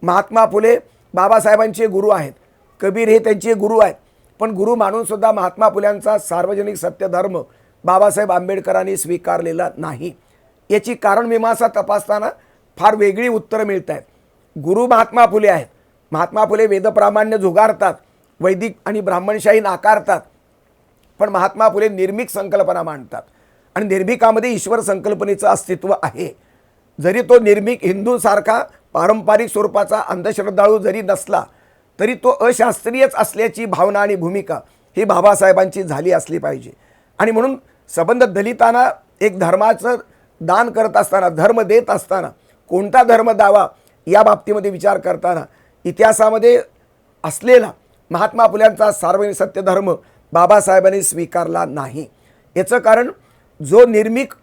महात्मा फुले बाबासाहेबांचे गुरु आहेत, कबीर हे त्यांचे गुरु आहेत, पण गुरु मानून सुद्धा महात्मा फुल्यांचा सार्वजनिक सत्यधर्म बाबासाहेब आंबेडकरांनी स्वीकारलेला नाही. याची कारणमीमांसा तपासताना फार वेगळी उत्तरं मिळत आहेत. गुरु महात्मा फुले आहेत. महात्मा फुले वेदप्रामाण्य झुगारतात, वैदिक आणि ब्राह्मणशाही नाकारतात, पण महात्मा फुले निर्मिक संकल्पना मांडतात आणि निर्मिकामध्ये ईश्वर संकल्पनेचं अस्तित्व आहे. जरी तो निर्मिक हिंदूसारखा पारंपरिक स्वरूपाचा अंधश्रद्धाळू जरी नसला तरी तो अशास्त्रीयच असल्याची भावना आणि भूमिका ही बाबासाहेबांची झाली असली पाहिजे. आणि म्हणून संबंध दलितांना एक धर्माचं दान करत असताना, धर्म देत असताना कोणता धर्म द्यावा या बाबतीमध्ये विचार करताना इतिहासामध्ये असलेला महात्मा फुल्यांचा सार्वजनिक सत्यधर्म बाबासाहेबांनी स्वीकारला नाही. याचं कारण जो निर्मिक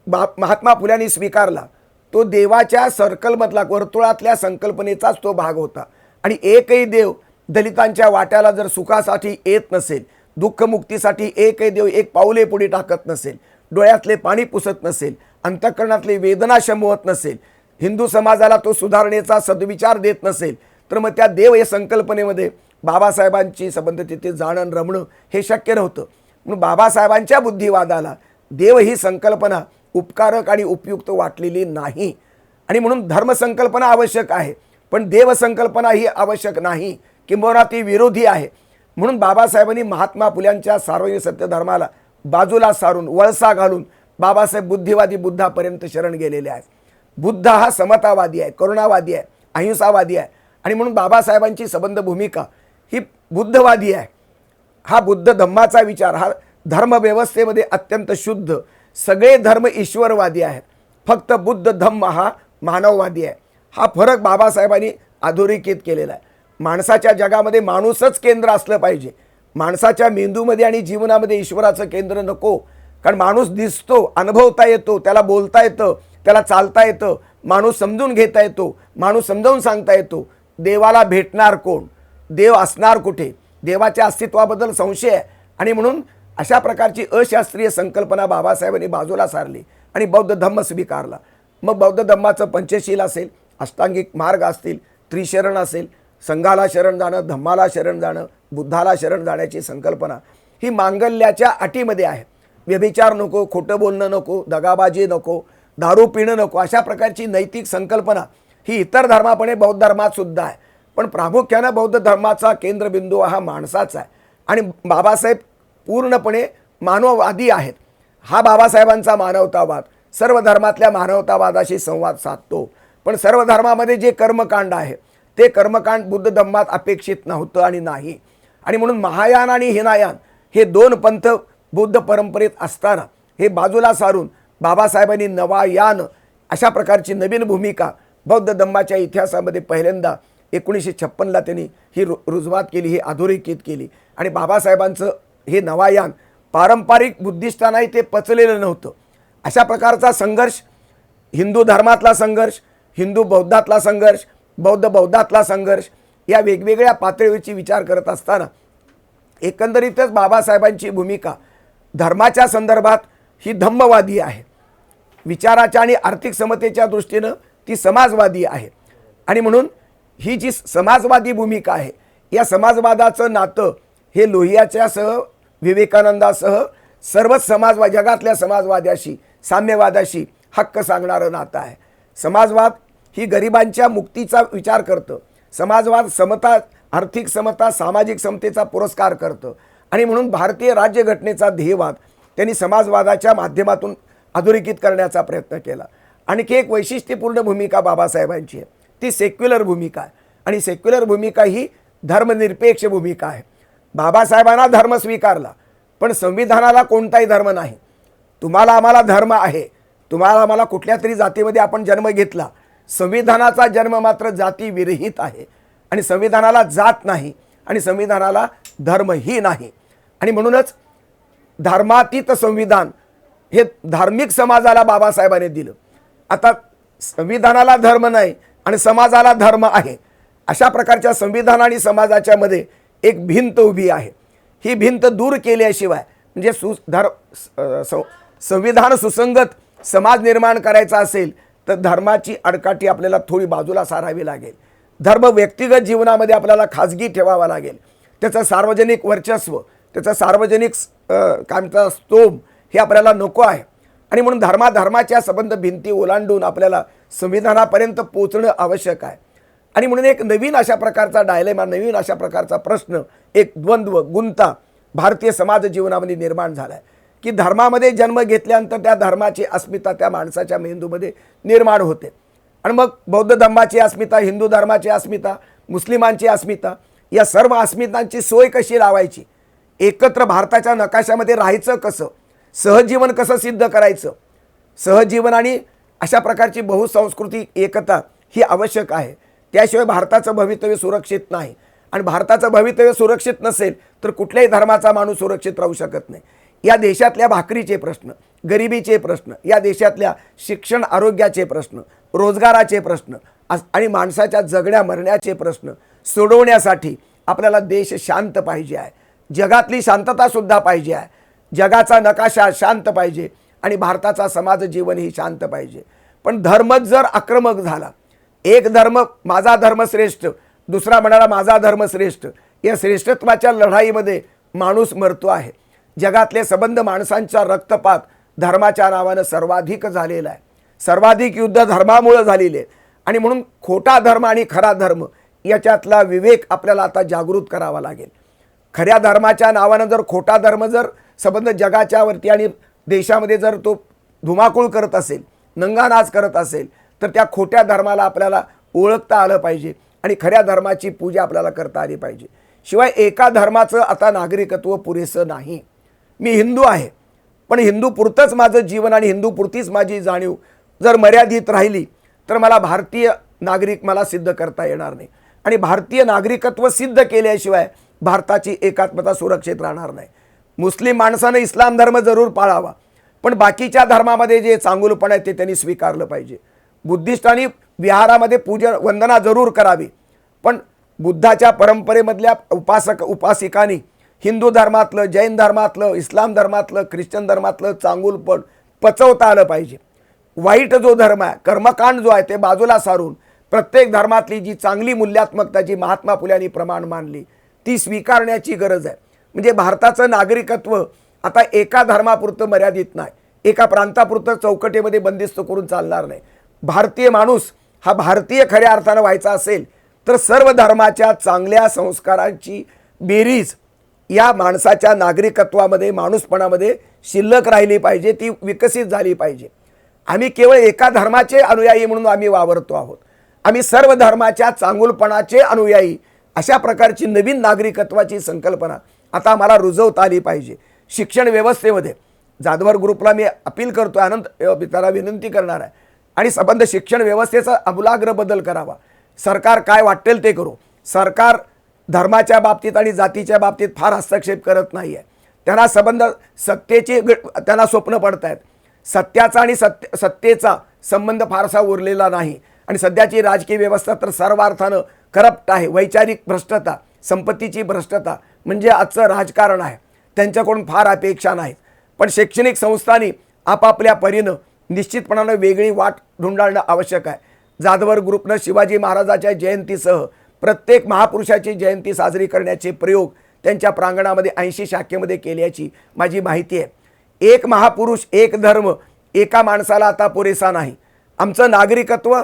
महात्मा फुल्यांनी स्वीकारला तो देवाच्या सर्कलमधला वर्तुळातल्या संकल्पनेचाच तो भाग होता आणि एकही देव दलितांच्या वाट्याला जर सुखासाठी येत नसेल, दुःखमुक्तीसाठी एकही देव एक पाऊले पुढे टाकत नसेल, डोळ्यातले पाणी पुसत नसेल, अंतःकरणातली वेदना शमवत नसेल, हिंदू समाजाला तो सुधारणेचा सद्विचार देत नसेल, तर मग त्या देव या संकल्पनेमध्ये बाबासाहेबांची संबंध तिथे जाणं रमणं हे शक्य नव्हतं. म्हणून बाबासाहेबांच्या बुद्धिवादाला देव ही संकल्पना उपकारक आणि उपयुक्त वाटलेली नाही आणि म्हणून धर्मसंकल्पना आवश्यक आहे, पण देवसंकल्पना ही आवश्यक नाही, किंबहुना ती विरोधी आहे. म्हणून बाबासाहेबांनी महात्मा फुल्यांच्या सार्वजनिक सत्यधर्माला बाजूला सारून वळसा घालून बाबासाहेब बुद्धिवादी बुद्धापर्यंत शरण गेलेले आहेत. बुद्ध हा समतावादी आहे, करुणावादी आहे, अहिंसावादी आहे आणि म्हणून बाबासाहेबांची संबंध भूमिका ही बुद्धवादी आहे. हा बुद्ध धम्माचा विचार हा धर्मव्यवस्थेमध्ये अत्यंत शुद्ध, सगळे धर्म ईश्वरवादी आहेत फक्त बुद्ध धम्म हा मानववादी आहे. हा फरक बाबासाहेबांनी अधोरेखित केलेला आहे. माणसाच्या जगामध्ये माणूसच केंद्र असलं पाहिजे. माणसाच्या मेंदूमध्ये आणि जीवनामध्ये ईश्वराचं केंद्र नको. कारण माणूस दिसतो, अनुभवता येतो, त्याला बोलता येतं, त्याला चालता येतं, माणूस समजून घेता येतो, माणूस समजावून सांगता येतो. देवाला भेटणार कोण, देव असणार कुठे, देवाच्या अस्तित्वाबद्दल संशय आहे. आणि म्हणून अशा प्रकारची अशास्त्रीय संकल्पना बाबासाहेबांनी बाजूला सारली आणि बौद्ध धम्म स्वीकारला. मग बौद्ध धम्माचं पंचशील असेल, अष्टांगिक मार्ग असतील, त्रिशरण असेल, संघाला शरण जाणं, धम्माला शरण जाणं, बुद्धाला शरण जाण्याची संकल्पना ही मांगल्याच्या अटीमध्ये आहे. व्यभिचार नको, खोटं बोलणं नको, दगाबाजी नको, दारू पिणं नको, अशा प्रकारची नैतिक संकल्पना ही इतर धर्मापणे बौद्ध धर्मात सुद्धा आहे. पण प्रामुख्यानं बौद्ध धर्माचा केंद्रबिंदू हा माणसाचा आहे. आणि बाबासाहेब पूर्णपणे मानववादी आहेत. हा बाबासाहेबांचा मानवतावाद सर्व धर्मातल्या मानवतावादाशी संवाद साधतो. पण सर्व धर्मामध्ये जे कर्मकांड आहे ते कर्मकांड बुद्ध धम्मात अपेक्षित नव्हतं आणि नाही. आणि म्हणून महायान आणि हिनायान हे दोन पंथ बुद्ध परंपरेत असताना हे बाजूला सारून बाबासाहेबांनी नवायान अशा प्रकारची नवीन भूमिका बौद्ध धम्माच्या इतिहासामध्ये पहिल्यांदा 1956ला त्यांनी ही रुजवात केली, ही अधोरेखित केली. आणि बाबासाहेबांचं हे नवायान पारंपरिक बुद्धिस्टांनाही ते पचलेलं नव्हतं. अशा प्रकारचा संघर्ष, हिंदू धर्मातला संघर्ष, हिंदू बौद्धातला संघर्ष, बौद्ध बौद्धातला संघर्ष, या वेगवेगळ्या पातळीवरची विचार करत असताना एकंदरीतच बाबासाहेबांची भूमिका धर्माच्या संदर्भात ही धम्मवादी आहे. विचाराच्या आणि आर्थिक समतेच्या दृष्टीनं ती समाजवादी आहे. आणि म्हणून ही जी समाजवादी भूमिका आहे, या समाजवादाचं नातं हे लोहियाच्यासह, विवेकानंदासह सर्वच जगातल्या समाजवाद्याशी, साम्यवादाशी हक्क सांगणारं नातं आहे. समाजवाद ही गरिबांच्या मुक्तीचा विचार करतं. समाजवाद समता, आर्थिक समता, सामाजिक समतेचा पुरस्कार करतं. आणि म्हणून भारतीय राज्यघटनेचा ध्येयवाद त्यांनी समाजवादाच्या माध्यमातून अधोरेखित करण्याचा प्रयत्न केला. आणखी एक वैशिष्ट्यपूर्ण भूमिका बाबासाहेबांची आहे, ती सेक्युलर भूमिका आहे. आणि सेक्युलर भूमिका ही धर्मनिरपेक्ष भूमिका आहे. बाबासाहेबांना धर्म स्वीकारला, पण संविधानाला कोणताही धर्म नाही. तुम्हाला आम्हाला धर्म आहे, तुम्हाला आम्हाला कुठल्या तरी जातीमध्ये आपण जन्म घेतला, संविधानाचा जन्म मात्र जातीविरहित आहे. आणि संविधानाला जात नाही आणि संविधानाला धर्मही नाही. आणि म्हणूनच धर्मातीत संविधान हे धार्मिक समाजाला बाबासाहेबांनी दिलं. आता संविधानाला धर्म नाही आणि समाजाला धर्म आहे, अशा प्रकारच्या संविधान आणि समाजाच्या मध्ये एक भिंत उभी आहे. ही भिंत दूर केल्याशिवाय म्हणजे संविधान सुसंगत समाज निर्माण करायचा असेल तर धर्माची आडकाठी आपल्याला थोडी बाजूला सारावी लागेल. धर्म व्यक्तिगत जीवनामध्ये आपल्याला खाजगी ठेवावा लागेल. त्याचं सार्वजनिक वर्चस्व, त्याचं सार्वजनिक काय म्हणतात स्तोम हे आपल्याला नको आहे. आणि म्हणून धर्माच्या संबंध भिंती ओलांडून आपल्याला संविधानापर्यंत पोहोचणं आवश्यक आहे. आणि म्हणून एक नवीन अशा प्रकारचा डायलेमा, नवीन अशा प्रकारचा प्रश्न, एक द्वंद्व, गुंता भारतीय समाज जीवनामध्ये निर्माण झाला आहे की धर्मामध्ये जन्म घेतल्यानंतर त्या धर्माची अस्मिता त्या माणसाच्या मेंदूमध्ये निर्माण होते. आणि मग बौद्ध धर्माची अस्मिता, हिंदू धर्माची अस्मिता, मुस्लिमांची अस्मिता, या सर्व अस्मितांची सोय कशी लावायची, एकत्र भारताच्या नकाशामध्ये राहायचं कसं, सहजीवन कसं सिद्ध करायचं. सहजीवन आणि अशा प्रकारची बहुसंस्कृती एकता ही आवश्यक आहे. त्याशिवाय भारताचं भवितव्य सुरक्षित नाही. आणि भारताचं भवितव्य सुरक्षित नसेल तर कुठल्याही धर्माचा माणूस सुरक्षित राहू शकत नाही. या देशातल्या भाकरीचे प्रश्न, गरिबीचे प्रश्न, या देशातल्या शिक्षण आरोग्याचे प्रश्न, रोजगाराचे प्रश्न आणि माणसाच्या जगण्या मरण्याचे प्रश्न सोडवण्यासाठी आपल्याला देश शांत पाहिजे आहे. जगातली शांततासुद्धा पाहिजे आहे. जगाचा नकाशा शांत पाहिजे आणि भारताचा समाज जीवनही शांत पाहिजे. पण धर्मच जर आक्रमक झाला, एक धर्म माझा धर्म श्रेष्ठ, दुसरा म्हणाला माझा धर्म श्रेष्ठ, या श्रेष्ठत्वाच्या लढाईमध्ये माणूस मरतो आहे. जगातले संबंध माणसांचा रक्तपात धर्माच्या नावानं सर्वाधिक झालेला आहे. सर्वाधिक युद्ध धर्मामुळे झालेले आहेत. आणि म्हणून खोटा धर्म आणि खरा धर्म याच्यातला विवेक आपल्याला आता जागृत करावा लागेल. खऱ्या धर्माच्या नावानं जर खोटा धर्म जर संबंध जगाच्या वरती आणि देशामध्ये जर तो धुमाकूळ करत असेल, नंगानाच करत असेल, तर त्या खोट्या धर्माला आपल्याला ओळखता आलं पाहिजे आणि खऱ्या धर्माची पूजा आपल्याला करता आली पाहिजे. शिवाय एका धर्माचं आता नागरिकत्व पुरेसं नाही. मी हिंदू आहे, पण हिंदू पुरतंच माझं जीवन आणि हिंदू पुरतीच माझी जाणीव जर मर्यादित राहिली तर मला भारतीय नागरिक मला सिद्ध करता येणार नाही, आणि भारतीय नागरिकत्व सिद्ध केल्याशिवाय भारताची एकात्मता सुरक्षित राहणार नाही. मुस्लिम माणसानं इस्लाम धर्म जरूर पाळावा, पण बाकीच्या धर्मामध्ये जे चांगुलपण आहे ते त्यांनी स्वीकारलं पाहिजे. बुद्धिस्टांनी विहारामध्ये पूजा वंदना जरूर करावी, पण बुद्धाच्या परंपरेमधल्या उपासिकांनी हिंदू धर्मातलं, जैन धर्मातलं, इस्लाम धर्मातलं, ख्रिश्चन धर्मातलं चांगुलपण पचवता आलं पाहिजे. वाईट जो धर्म आहे, कर्मकांड जो आहे ते बाजूला सारून प्रत्येक धर्मातली जी चांगली मूल्यात्मकता जी महात्मा फुल्यांनी प्रमाण मानली ती स्वीकारण्याची गरज आहे. म्हणजे भारताचं नागरिकत्व आता एका धर्मापुरतं मर्यादित नाही, एका प्रांतापुरतं चौकटीमध्ये बंदिस्त करून चालणार नाही. भारतीय माणूस हा भारतीय खऱ्या अर्थानं व्हायचा असेल तर सर्व धर्माच्या चांगल्या संस्कारांची बेरीज या माणसाच्या नागरिकत्वामध्ये, माणूसपणामध्ये शिल्लक राहिली पाहिजे, ती विकसित झाली पाहिजे. आम्ही केवळ एका धर्माचे अनुयायी म्हणून आम्ही वावरतो आहोत. आम्ही सर्व धर्माच्या चांगुलपणाचे अनुयायी अशा प्रकारची नवीन नागरिकत्वाची संकल्पना आता आम्हाला रुजवता आली पाहिजे. शिक्षण व्यवस्थेमध्ये जाधवर ग्रुपला मी अपील करतो, आनंद त्याला विनंती करणार आहे, आणि संबंध शिक्षण व्यवस्थेचा आमूलाग्र बदल करावा. सरकार काय वाटेल ते करू. सरकार धर्माच्या बाबतीत आणि जातीच्या बाबतीत फार हस्तक्षेप करत नाही आहे. त्यांना संबंध सत्तेचे त्यांना स्वप्न पडत आहेत. सत्याचा आणि सत्तेचा संबंध फारसा उरलेला नाही, आणि सध्याची राजकीय व्यवस्था तर सर्वार्थानं करप्ट आहे. वैचारिक भ्रष्टता, संपत्तीची भ्रष्टता म्हणजे आजचं राजकारण आहे. त्यांच्याकडून फार अपेक्षा नाहीत, पण शैक्षणिक संस्थांनी आपापल्या परीनं निश्चितपणानं वेगळी वाट ढुंडाळणं आवश्यक आहे. जाधवर ग्रुपनं शिवाजी महाराजाच्या जयंतीसह प्रत्येक महापुरुषाची जयंती साजरी करण्याचे प्रयोग त्यांच्या प्रांगणामध्ये 80 शाखेमध्ये केल्याची माझी माहिती आहे. एक महापुरुष, एक धर्म एका माणसाला आता पुरेसा नाही. आमचं नागरिकत्व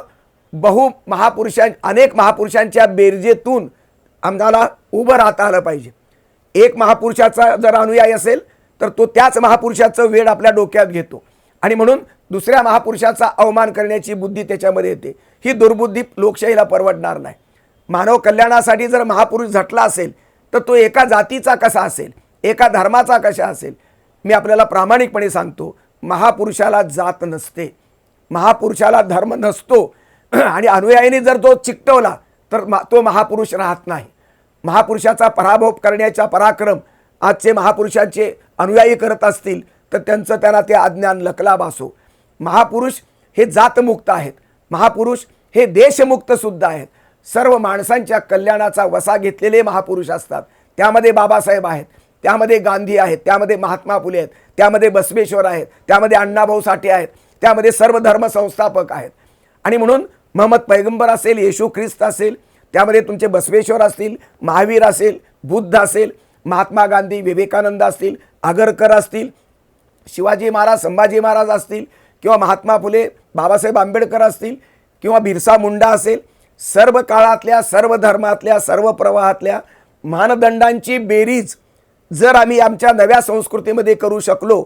अनेक महापुरुषांच्या बेरजेतून आम्हाला उभं राहता आलं पाहिजे. एक महापुरुषाचा जर अनुयायी असेल तर तो त्याच महापुरुषाचं वेळ आपल्या डोक्यात घेतो, आणि म्हणून दुसऱ्या महापुरुषाचा अवमान करण्याची बुद्धी त्याच्यामध्ये येते. ही दुर्बुद्धी लोकशाहीला परवडणार नाही. मानव कल्याणासाठी जर महापुरुष झटला असेल तर तो एका जातीचा कसा असेल, एका धर्माचा कसा असेल. मी आपल्याला प्रामाणिकपणे सांगतो, महापुरुषाला जात नसते, महापुरुषाला धर्म नसतो, आणि अनुयायीने जर तो चिकटवला तर तो महापुरुष राहत नाही. महापुरुषाचा पराभव करण्याचा पराक्रम आजचे महापुरुषांचे अनुयायी करत असतील तर त्यांना ते अज्ञान लकलाभ असो. महापुरुष हे जातमुक्त आहेत, महापुरुष हे देशमुक्त सुद्धा आहेत. सर्व माणसांच्या कल्याणाचा वसा घेतलेले महापुरुष असतात. त्यामध्ये बाबासाहेब आहेत, त्यामध्ये गांधी आहेत, त्यामध्ये महात्मा फुले आहेत, त्यामध्ये बसवेश्वर आहेत, त्यामध्ये अण्णाभाऊ साठे आहेत, त्यामध्ये सर्व धर्म संस्थापक आहेत. आणि म्हणून महम्मद पैगंबर असेल, येशू ख्रिस्त असेल, त्यामध्ये तुमचे बसवेश्वर असतील, महावीर असेल, बुद्ध असेल, महात्मा गांधी, विवेकानंद असतील, आगरकर असतील, शिवाजी महाराज, संभाजी महाराज असतील, किंवा महात्मा फुले, बाबासाहेब आंबेडकर असतील, किंवा बिरसा मुंडा असेल. सर्व काळातल्या, सर्व धर्मातल्या, सर्व प्रवाहातल्या मानदंडांची बेरीज जर आम्ही आमच्या नव्या संस्कृतीमध्ये करू शकलो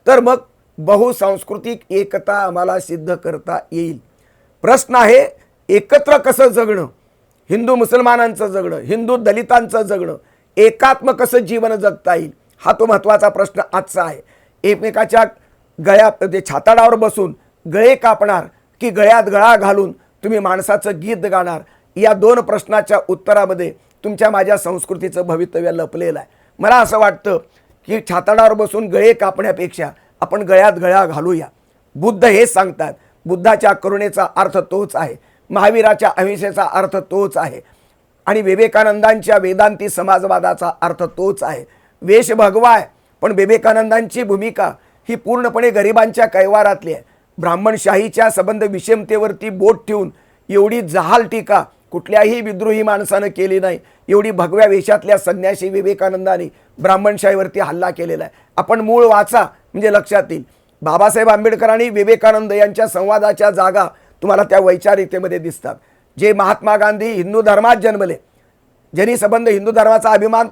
तर मग बहुसांस्कृतिक एकता आम्हाला सिद्ध करता येईल. प्रश्न आहे एकत्र कसं जगणं, हिंदू मुसलमानांचं जगणं, हिंदू दलितांचं जगणं, एकात्म कसं जीवन जगता येईल, हा तो महत्त्वाचा प्रश्न आजचा आहे. एकमेकाच्या छाताडावर बसून गळे कापणार की गळ्यात गळा घालून तुम्ही माणसाचं गीत गाणार, या दोन प्रश्नाच्या उत्तरामध्ये तुमच्या माझ्या संस्कृतीचं भवितव्य लपलेलं आहे. मला असं वाटतं की छाताडावर बसून गळे कापण्यापेक्षा आपण गळ्यात गळा घालूया. बुद्ध हेच सांगतात. बुद्धाच्या करुणेचा अर्थ तोच आहे, महावीराच्या अहिंसेचा अर्थ तोच आहे, आणि विवेकानंदांच्या वेदांती समाजवादाचा अर्थ तोच आहे. वेश भगवा आहे, पण विवेकानंदांची भूमिका ही पूर्णपणे गरिबांच्या कैवारातली आहे. ब्राह्मणशाहीच्या संबंध विषमतेवरती बोट ठेवून एवढी जहाल टीका कुठल्याही विद्रोही माणसानं केली नाही, एवढी भगव्या वेशातल्या संन्यासी विवेकानंदांनी ब्राह्मणशाहीवरती हल्ला केलेला आहे. आपण मूळ वाचा म्हणजे लक्षात येईल. बाबासाहेब आंबेडकर आणि विवेकानंद यांच्या संवादाच्या जागा तुम्हाला त्या वैचारिकतेमध्ये दिसतात. जे महात्मा गांधी हिंदू धर्मात जन्मले, ज्यांनी संबंध हिंदू धर्माचा अभिमान,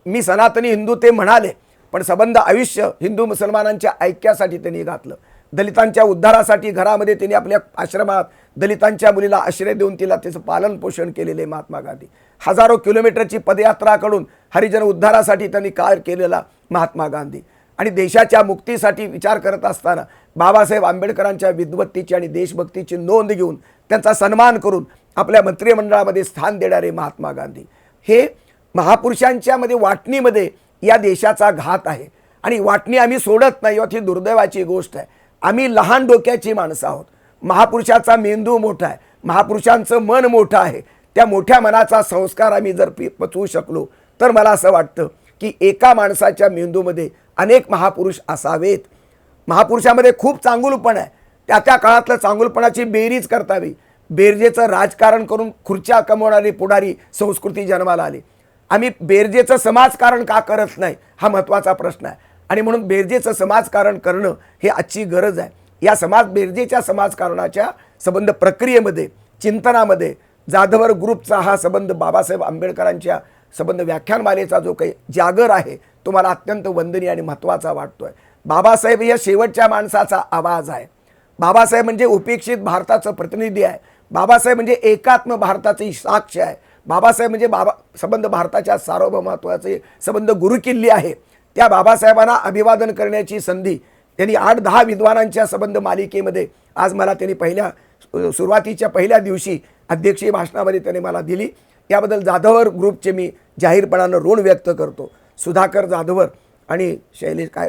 मी सनातनी हिंदू ते म्हणाले, पण संबंध आयुष्य हिंदू मुसलमानांच्या ऐक्यासाठी त्यांनी घातलं. दलितांच्या उद्धारासाठी घरामध्ये त्यांनी आपल्या आश्रमात दलितांच्या मुलीला आश्रय देऊन तिला त्याचं पालन पोषण केलेले महात्मा गांधी. हजारो किलोमीटरची पदयात्रा कडून हरिजन उद्धारासाठी त्यांनी कार्य केलेला महात्मा गांधी. आणि देशाच्या मुक्तीसाठी विचार करत असताना बाबासाहेब आंबेडकरांच्या विद्वत्तेची आणि देशभक्तीची नोंद घेऊन त्यांचा सन्मान करून आपल्या मंत्रिमंडळामध्ये स्थान देणारे महात्मा गांधी हे महापुरुषांच्यामध्ये वाटणीमध्ये या देशाचा घात आहे. आणि वाटणी आम्ही सोडत नाही ही दुर्दैवाची गोष्ट आहे. आम्ही लहान डोक्याची माणसं आहोत. महापुरुषाचा मेंदू मोठा आहे, महापुरुषांचं मन मोठं आहे. त्या मोठ्या मनाचा संस्कार आम्ही जर पचवू शकलो तर मला असं वाटतं की एका माणसाच्या मेंदूमध्ये अनेक महापुरुष असावेत. महापुरुषामध्ये खूप चांगुलपण आहे, त्या त्या काळातल्या चांगुलपणाची बेरीज करतावी. बेरजेचं राजकारण करून खुर्च्या कमवणारी पुढारी संस्कृती जन्माला आली. आम्ही बेरजेचं समाजकारण का करत नाही हा महत्त्वाचा प्रश्न आहे. आणि म्हणून बेरजेचं समाजकारण करणं हे आजची गरज आहे. या बेरजेच्या समाजकारणाच्या संबंध प्रक्रियेमध्ये, चिंतनामध्ये जाधवर ग्रुपचा हा संबंध बाबासाहेब आंबेडकरांच्या संबंध व्याख्यानमालेचा जो काही जागर आहे तो मला अत्यंत वंदनीय आणि महत्त्वाचा वाटतोय. बाबासाहेब या शेवटच्या माणसाचा आवाज आहे. बाबासाहेब म्हणजे उपेक्षित भारताचं प्रतिनिधी आहे. बाबासाहेब म्हणजे एकात्म भारताची साक्ष आहे. बाबासाहेब म्हणजे संबंध भारताच्या सार्वभौमत्वाचे संबंध गुरुकिल्ली आहे. त्या बाबासाहेबांना अभिवादन करण्याची संधी त्यांनी 8-10 विद्वानांच्या संबंध मालिकेमध्ये आज मला त्यांनी सुरुवातीच्या पहिल्या दिवशी अध्यक्षीय भाषणामध्ये त्यांनी मला दिली. याबद्दल जाधवर ग्रुपचे मी जाहीरपणानं ऋण व्यक्त करतो. सुधाकर जाधवर आणि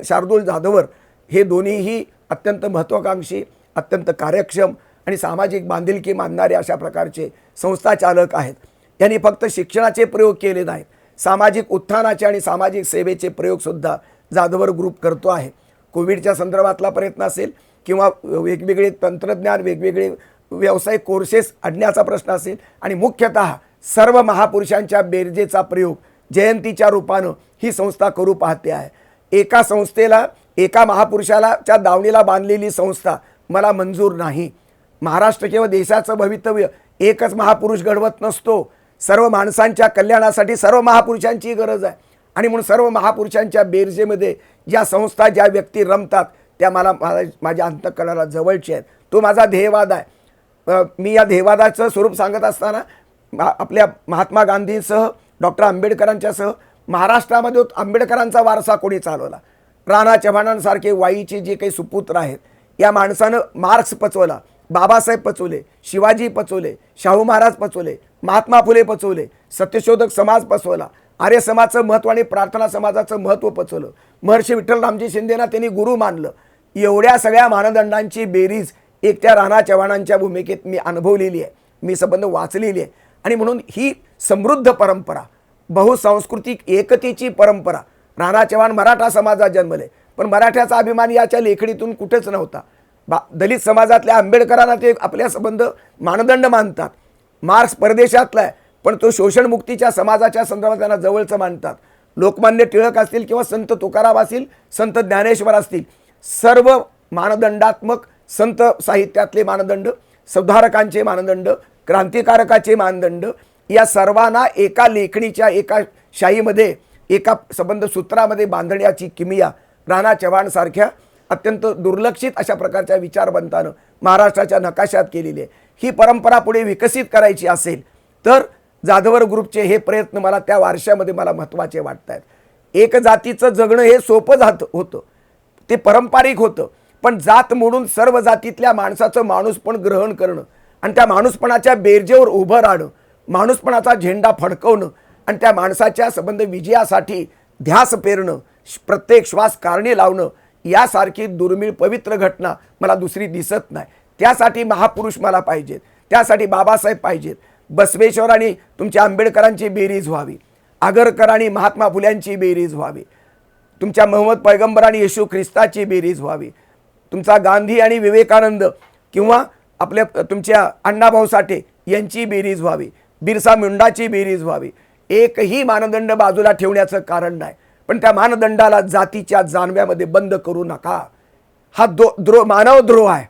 शार्दूल जाधवर हे दोन्हीही अत्यंत महत्त्वाकांक्षी, अत्यंत कार्यक्षम आणि सामाजिक बांधिलकी मानणारे अशा प्रकारचे संस्थाचालक आहेत. यांनी फक्त शिक्षणाचे प्रयोग केले नाहीत, सामाजिक उत्थानाचे आणि सामाजिक सेवेचे प्रयोगसुद्धा जाधवर ग्रुप करतो आहे. कोविडच्या संदर्भातला प्रयत्न असेल किंवा वेगवेगळे तंत्रज्ञान, वेगवेगळे व्यावसायिक कोर्सेस आणण्याचा प्रश्न असेल आणि मुख्यतः सर्व महापुरुषांच्या बेरजेचा प्रयोग जयंतीच्या रूपानं ही संस्था करू पाहते आहे. एका संस्थेला, एका महापुरुषाच्या दावणीला बांधलेली संस्था मला मंजूर नाही. महाराष्ट्र किंवा देशाचं भवितव्य एकच महापुरुष घडवत नसतो. सर्व माणसांच्या कल्याणासाठी सर्व महापुरुषांची गरज आहे. आणि म्हणून सर्व महापुरुषांच्या बेरजेमध्ये ज्या संस्था, ज्या व्यक्ती रमतात त्या माझ्या अंतःकरणाला जवळच्या आहेत. तो माझा ध्येयवाद आहे. मी या ध्येयवादाचं स्वरूप सांगत असताना आपल्या महात्मा गांधींसह, डॉक्टर आंबेडकरांच्यासह महाराष्ट्रामध्ये आंबेडकरांचा वारसा कोणी चालवला? राणा चव्हाणांसारखे वाईचे जे काही सुपुत्र आहेत, या माणसानं मार्क्स पचवला, बाबासाहेब पचवले, शिवाजी पचवले, शाहू महाराज पचवले, महात्मा फुले पचवले, सत्यशोधक समाज पचवला, आर्य समाजाचं महत्त्व आणि प्रार्थना समाजाचं महत्त्व पचवलं, महर्षी विठ्ठल रामजी शिंदेना त्यांनी गुरु मानलं. एवढ्या सगळ्या मानदंडांची बेरीज एकट्या राणा चव्हाणांच्या भूमिकेत मी अनुभवलेली आहे, मी संबंध वाचलेली आहे. आणि म्हणून ही समृद्ध परंपरा, बहुसांस्कृतिक एकतेची परंपरा, राणा चव्हाण मराठा समाजात जन्मले, पण मराठ्याचा अभिमान याच्या लेखणीतून कुठेच नव्हता. दलित समाजातल्या आंबेडकरांना ते आपल्या संबंध मानदंड मानतात. मार्क्स परदेशातला आहे, पण तो शोषणमुक्तीच्या समाजाच्या संदर्भात त्यांना जवळचं मानतात. लोकमान्य टिळक असतील किंवा संत तुकाराम असतील, संत ज्ञानेश्वर असतील, सर्व मानदंडात्मक संत साहित्यातले मानदंड, सुधारकांचे मानदंड, क्रांतिकारकाचे मानदंड, या सर्वांना एका लेखणीच्या, एका शाहीमध्ये, एका संबंध सूत्रामध्ये बांधण्याची किमिया राणा चव्हाणसारख्या अत्यंत दुर्लक्षित अशा प्रकारच्या विचारवंतानं महाराष्ट्राच्या नकाशात केलेली आहे. ही परंपरा पुढे विकसित करायची असेल तर जाधवर ग्रुपचे हे प्रयत्न मला त्या वारशामध्ये मला महत्त्वाचे वाटत आहेत. एक जातीचं जगणं हे सोपं होतं, ते पारंपरिक होतं, पण जात म्हणून सर्व जातीतल्या माणसाचं माणूसपण ग्रहण करणं आणि त्या माणूसपणाच्या बेरजेवर उभं राहणं, माणूसपणाचा झेंडा फडकवणं आणि त्या माणसाच्या संबंध विजयासाठी ध्यास पेरणं, प्रत्येक श्वास कारणी लावणं, यासारखी दुर्मिळ पवित्र घटना मला दुसरी दिसत नाही. त्यासाठी महापुरुष मला पाहिजेत, त्यासाठी बाबासाहेब पाहिजेत. बसवेश्वर आणि तुमच्या आंबेडकरांची बेरीज व्हावी, आगरकर आणि महात्मा फुल्यांची बेरीज व्हावी, तुमच्या मोहम्मद पैगंबर आणि येशू ख्रिस्ताची बेरीज व्हावी, तुमचा गांधी आणि विवेकानंद किंवा तुमच्या अण्णाभाऊ साठे यांची बेरीज व्हावी, बिरसा मुंडाची बेरीज व्हावी. एकही मानदंड बाजूला ठेवण्याचं कारण नाही, पण त्या मानदंडाला जातीच्या जानव्यामध्ये बंद करू नका. हा मानवद्रोह आहे.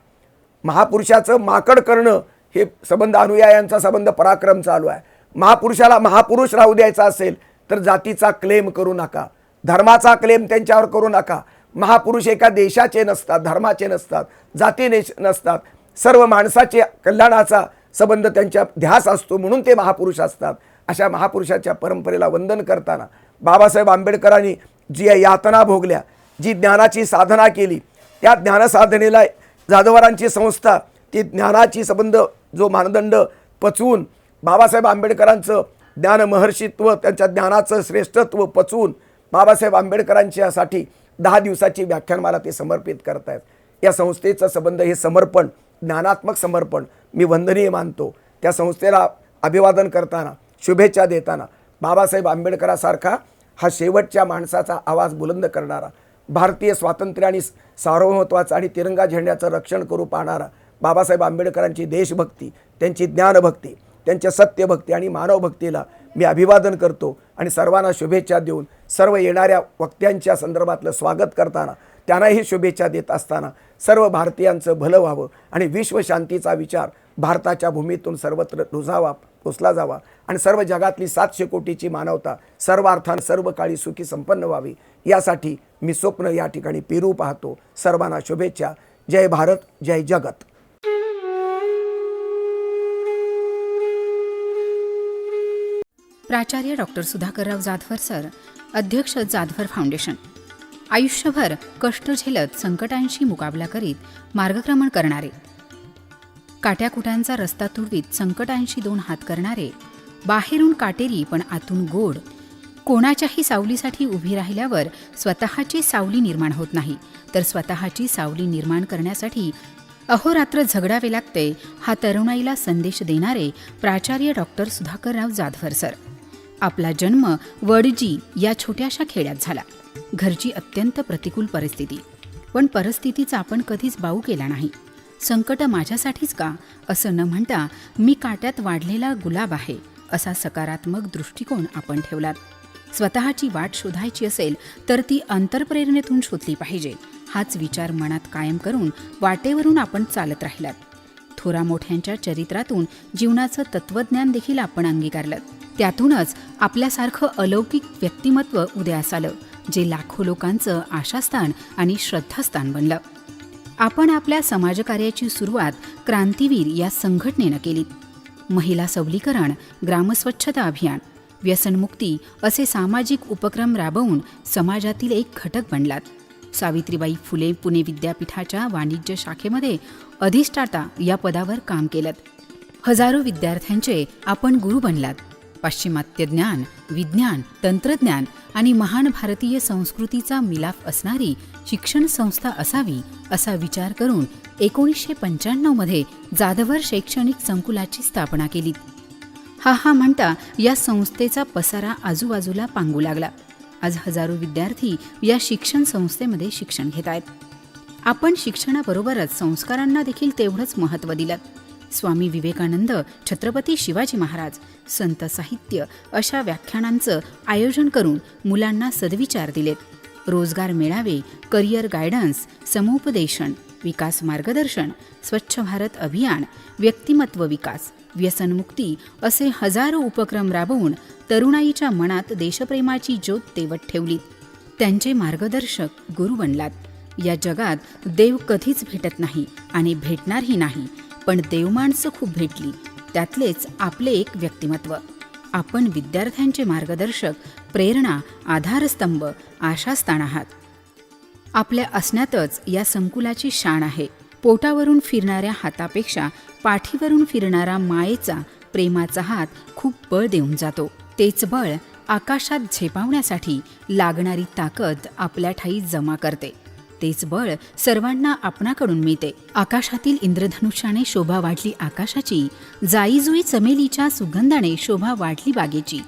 महापुरुषाचं माकड करणं हे संबंध अनुयायांचा संबंध पराक्रम चालू आहे. महापुरुषाला महापुरुष राहू द्यायचा असेल तर जातीचा क्लेम करू नका, धर्माचा क्लेम त्यांच्यावर करू नका. महापुरुष एका देशाचे नसतात, धर्माचे नसतात, जातीने नसतात, सर्व माणसाच्या कल्याणाचा संबंध त्यांच्या ध्यास असतो, म्हणून ते महापुरुष असतात. अशा महापुरुषाच्या परंपरेला वंदन करताना बाबासाहेब आंबेडकरांनी जी यातना भोगल्या, जी ज्ञानाची साधना केली, त्या ज्ञानसाधनेला जाधवरांची संस्था ती ज्ञानाची संबंध जो मानदंड पचवून बाबासाहेब आंबेडकरांचं ज्ञान महर्षित्व, त्यांच्या ज्ञानाचं श्रेष्ठत्व पचवून बाबासाहेब आंबेडकरांच्यासाठी 10 दिवसाची व्याख्यानमाला ते समर्पित करतायत. या संस्थेचं संबंध, हे समर्पण, ज्ञानात्मक समर्पण मी वंदनीय मानतो. त्या संस्थेला अभिवादन करताना, शुभेच्छा देताना बाबासाहेब आंबेडकरांसारखा हा शेवटच्या माणसाचा आवाज बुलंद करणारा, भारतीय स्वातंत्र्य आणि सार्वभौमत्वाचं आणि तिरंगा झेंड्याचं रक्षण करू पाहणारा बाबासाहेब आंबेडकरांची देशभक्ती, त्यांची ज्ञानभक्ती, त्यांच्या सत्यभक्ती आणि मानवभक्तीला मी अभिवादन करतो आणि सर्वांना शुभेच्छा देऊन सर्व येणाऱ्या वक्त्यांच्या संदर्भातलं स्वागत करताना, त्यांनाही शुभेच्छा देत असताना सर्व भारतीयांचं भलं व्हावं आणि विश्वशांतीचा विचार भारताच्या भूमीतून सर्वत्र रुजावा, पोचला जावा आणि सर्व जगातली 700 कोटीची मानवता सर्व अर्थान सर्व काळी सुखी संपन्न व्हावी, यासाठी मी स्वप्न या ठिकाणी पेरू पाहतो. सर्वांना शुभेच्छा. जय भारत, जय जगत. प्राचार्य डॉक्टर सुधाकरराव जाधवर सर, अध्यक्ष जाधवर फाउंडेशन. आयुष्यभर कष्ट झेलत संकटांशी मुकाबला करीत मार्गक्रमण करणारे, काट्याकुट्यांचा रस्ता तुडवीत संकटांशी 2 हात करणारे, बाहेरून काटेरी पण आतून गोड, कोणाच्याही सावलीसाठी उभी राहिल्यावर स्वतःची सावली निर्माण होत नाही, तर स्वतःची सावली निर्माण करण्यासाठी अहोरात्र झगडावे लागते, हा तरुणाईला संदेश देणारे प्राचार्य डॉक्टर सुधाकरराव जाधवर सर. आपला जन्म वडजी या छोट्याशा खेड्यात झाला. घरची अत्यंत प्रतिकूल परिस्थिती, पण परिस्थितीचा आपण कधीच बाऊ केला नाही. संकट माझ्यासाठीच का असं न म्हणता मी काट्यात वाढलेला गुलाब आहे, असा सकारात्मक दृष्टिकोन आपण ठेवलात. स्वतःची वाट शोधायची असेल तर ती अंतर्प्रेरणेतून शोधली पाहिजे, हाच विचार मनात कायम करून वाटेवरून आपण चालत राहिलात. थोरा मोठ्यांच्या चरित्रातून जीवनाचं तत्वज्ञान देखील आपण अंगीकारलं. त्यातूनच आपल्यासारखं अलौकिक व्यक्तिमत्व उदयास आलं, जे लाखो लोकांचं आशास्थान आणि श्रद्धास्थान बनलं. आपण आपल्या समाजकार्याची सुरुवात क्रांतीवीर या संघटनेनं केली. महिला सबलीकरण, ग्रामस्वच्छता अभियान, व्यसनमुक्ती असे सामाजिक उपक्रम राबवून समाजातील एक घटक बनलात. सावित्रीबाई फुले पुणे विद्यापीठाच्या वाणिज्य शाखेमध्ये अधिष्ठाता या पदावर काम केलं. हजारो विद्यार्थ्यांचे आपण गुरु बनलात. पाश्चिमात्य ज्ञान, विज्ञान, तंत्रज्ञान आणि महान भारतीय संस्कृतीचा मिलाफ असणारी शिक्षण संस्था असावी, असा विचार करून 1995 मध्ये जाधवर शैक्षणिक संकुलाची स्थापना केली. हा म्हणता या संस्थेचा पसारा आजूबाजूला पांगू लागला. आज हजारो विद्यार्थी या शिक्षण संस्थेमध्ये शिक्षण घेत आहेत. आपण शिक्षणाबरोबरच संस्कारांना देखील तेवढंच महत्त्व दिलं. स्वामी विवेकानंद, छत्रपती शिवाजी महाराज, संत साहित्य अशा व्याख्यानांचं आयोजन करून मुलांना सद्विचार दिलेत. रोजगार मेळावे, करिअर गायडन्स, समुपदेशन, विकास मार्गदर्शन, स्वच्छ भारत अभियान, व्यक्तिमत्व विकास, व्यसनमुक्ती असे हजारो उपक्रम राबवून तरुणाईच्या मनात देशप्रेमाची ज्योत तेवत ठेवली. त्यांचे मार्गदर्शक गुरु बनलात. या जगात देव कधीच भेटत नाही आणि भेटणारही नाही, पण देवमाणसं खूप भेटली, त्यातलेच आपले एक व्यक्तिमत्व. आपण विद्यार्थ्यांचे मार्गदर्शक, प्रेरणा, आधारस्तंभ, आशास्थान आहात. आपल्या असण्यातच या संकुलाची शान आहे. पोटावरून फिरणाऱ्या हातापेक्षा पाठीवरून फिरणारा मायेचा, प्रेमाचा हात खूप बळ देऊन जातो. तेच बळ आकाशात झेपावण्यासाठी लागणारी ताकद आपल्या ठायी जमा करते. तेच बळ सर्वांना आपणाकडून मिळते. आकाशातील इंद्रधनुष्याने शोभा वाढली आकाशाची, जाईजुई चमेलीच्या सुगंधाने शोभा वाढली बागेची.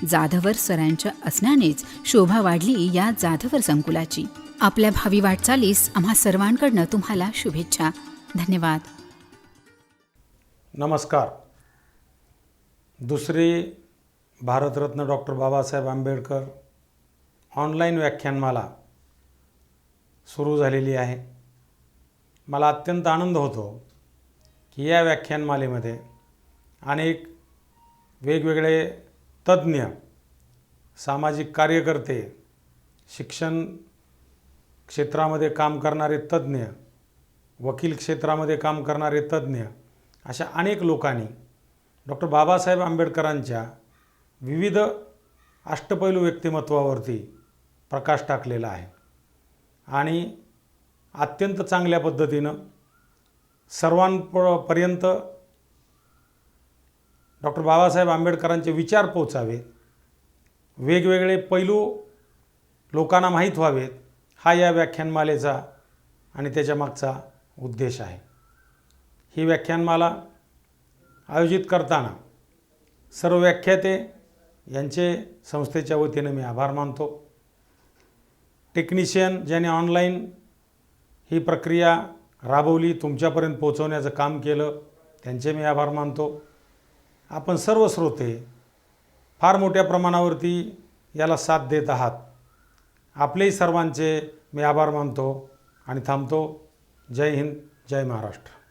जाधवर सरांच्या असण्यानेच शोभा वाढली या जाधवर संकुलाची. आपल्या भावी वाटचालीस आम्हा सर्वांकडनं तुम्हाला शुभेच्छा. धन्यवाद. नमस्कार. दुसरी भारतरत्न डॉक्टर बाबासाहेब आंबेडकर ऑनलाईन व्याख्यानमाला सुरू झालेली आहे. मला अत्यंत आनंद होतो की या व्याख्यानमालेमध्ये अनेक वेगवेगळे तज्ज्ञ, सामाजिक कार्यकर्ते, शिक्षण क्षेत्रामध्ये काम करणारे तज्ज्ञ, वकील क्षेत्रामध्ये काम करणारे तज्ज्ञ, अशा अनेक लोकांनी डॉक्टर बाबासाहेब आंबेडकरांच्या विविध अष्टपैलू व्यक्तिमत्वावरती प्रकाश टाकलेला आहे. आणि अत्यंत चांगल्या पद्धतीनं सर्वांपर्यंत डॉक्टर बाबासाहेब आंबेडकरांचे विचार पोचावेत, वेगवेगळे पैलू लोकांना माहीत व्हावेत, हा या व्याख्यानमालेचा आणि त्याच्या मागचा उद्देश आहे. ही व्याख्यानमाला आयोजित करताना सर्व व्याख्याते यांचे संस्थेच्या वतीने मी आभार मानतो. टेक्निशियन ज्याने ऑनलाईन ही प्रक्रिया राबवली, तुमच्यापर्यंत पोहोचवण्याचं काम केलं, त्यांचे मी आभार मानतो. आपण सर्व श्रोते फार मोठ्या प्रमाणावरती याला साथ देत आहात. आपलेही सर्वांचे मी आभार मानतो आणि थांबतो. जय हिंद, जय महाराष्ट्र.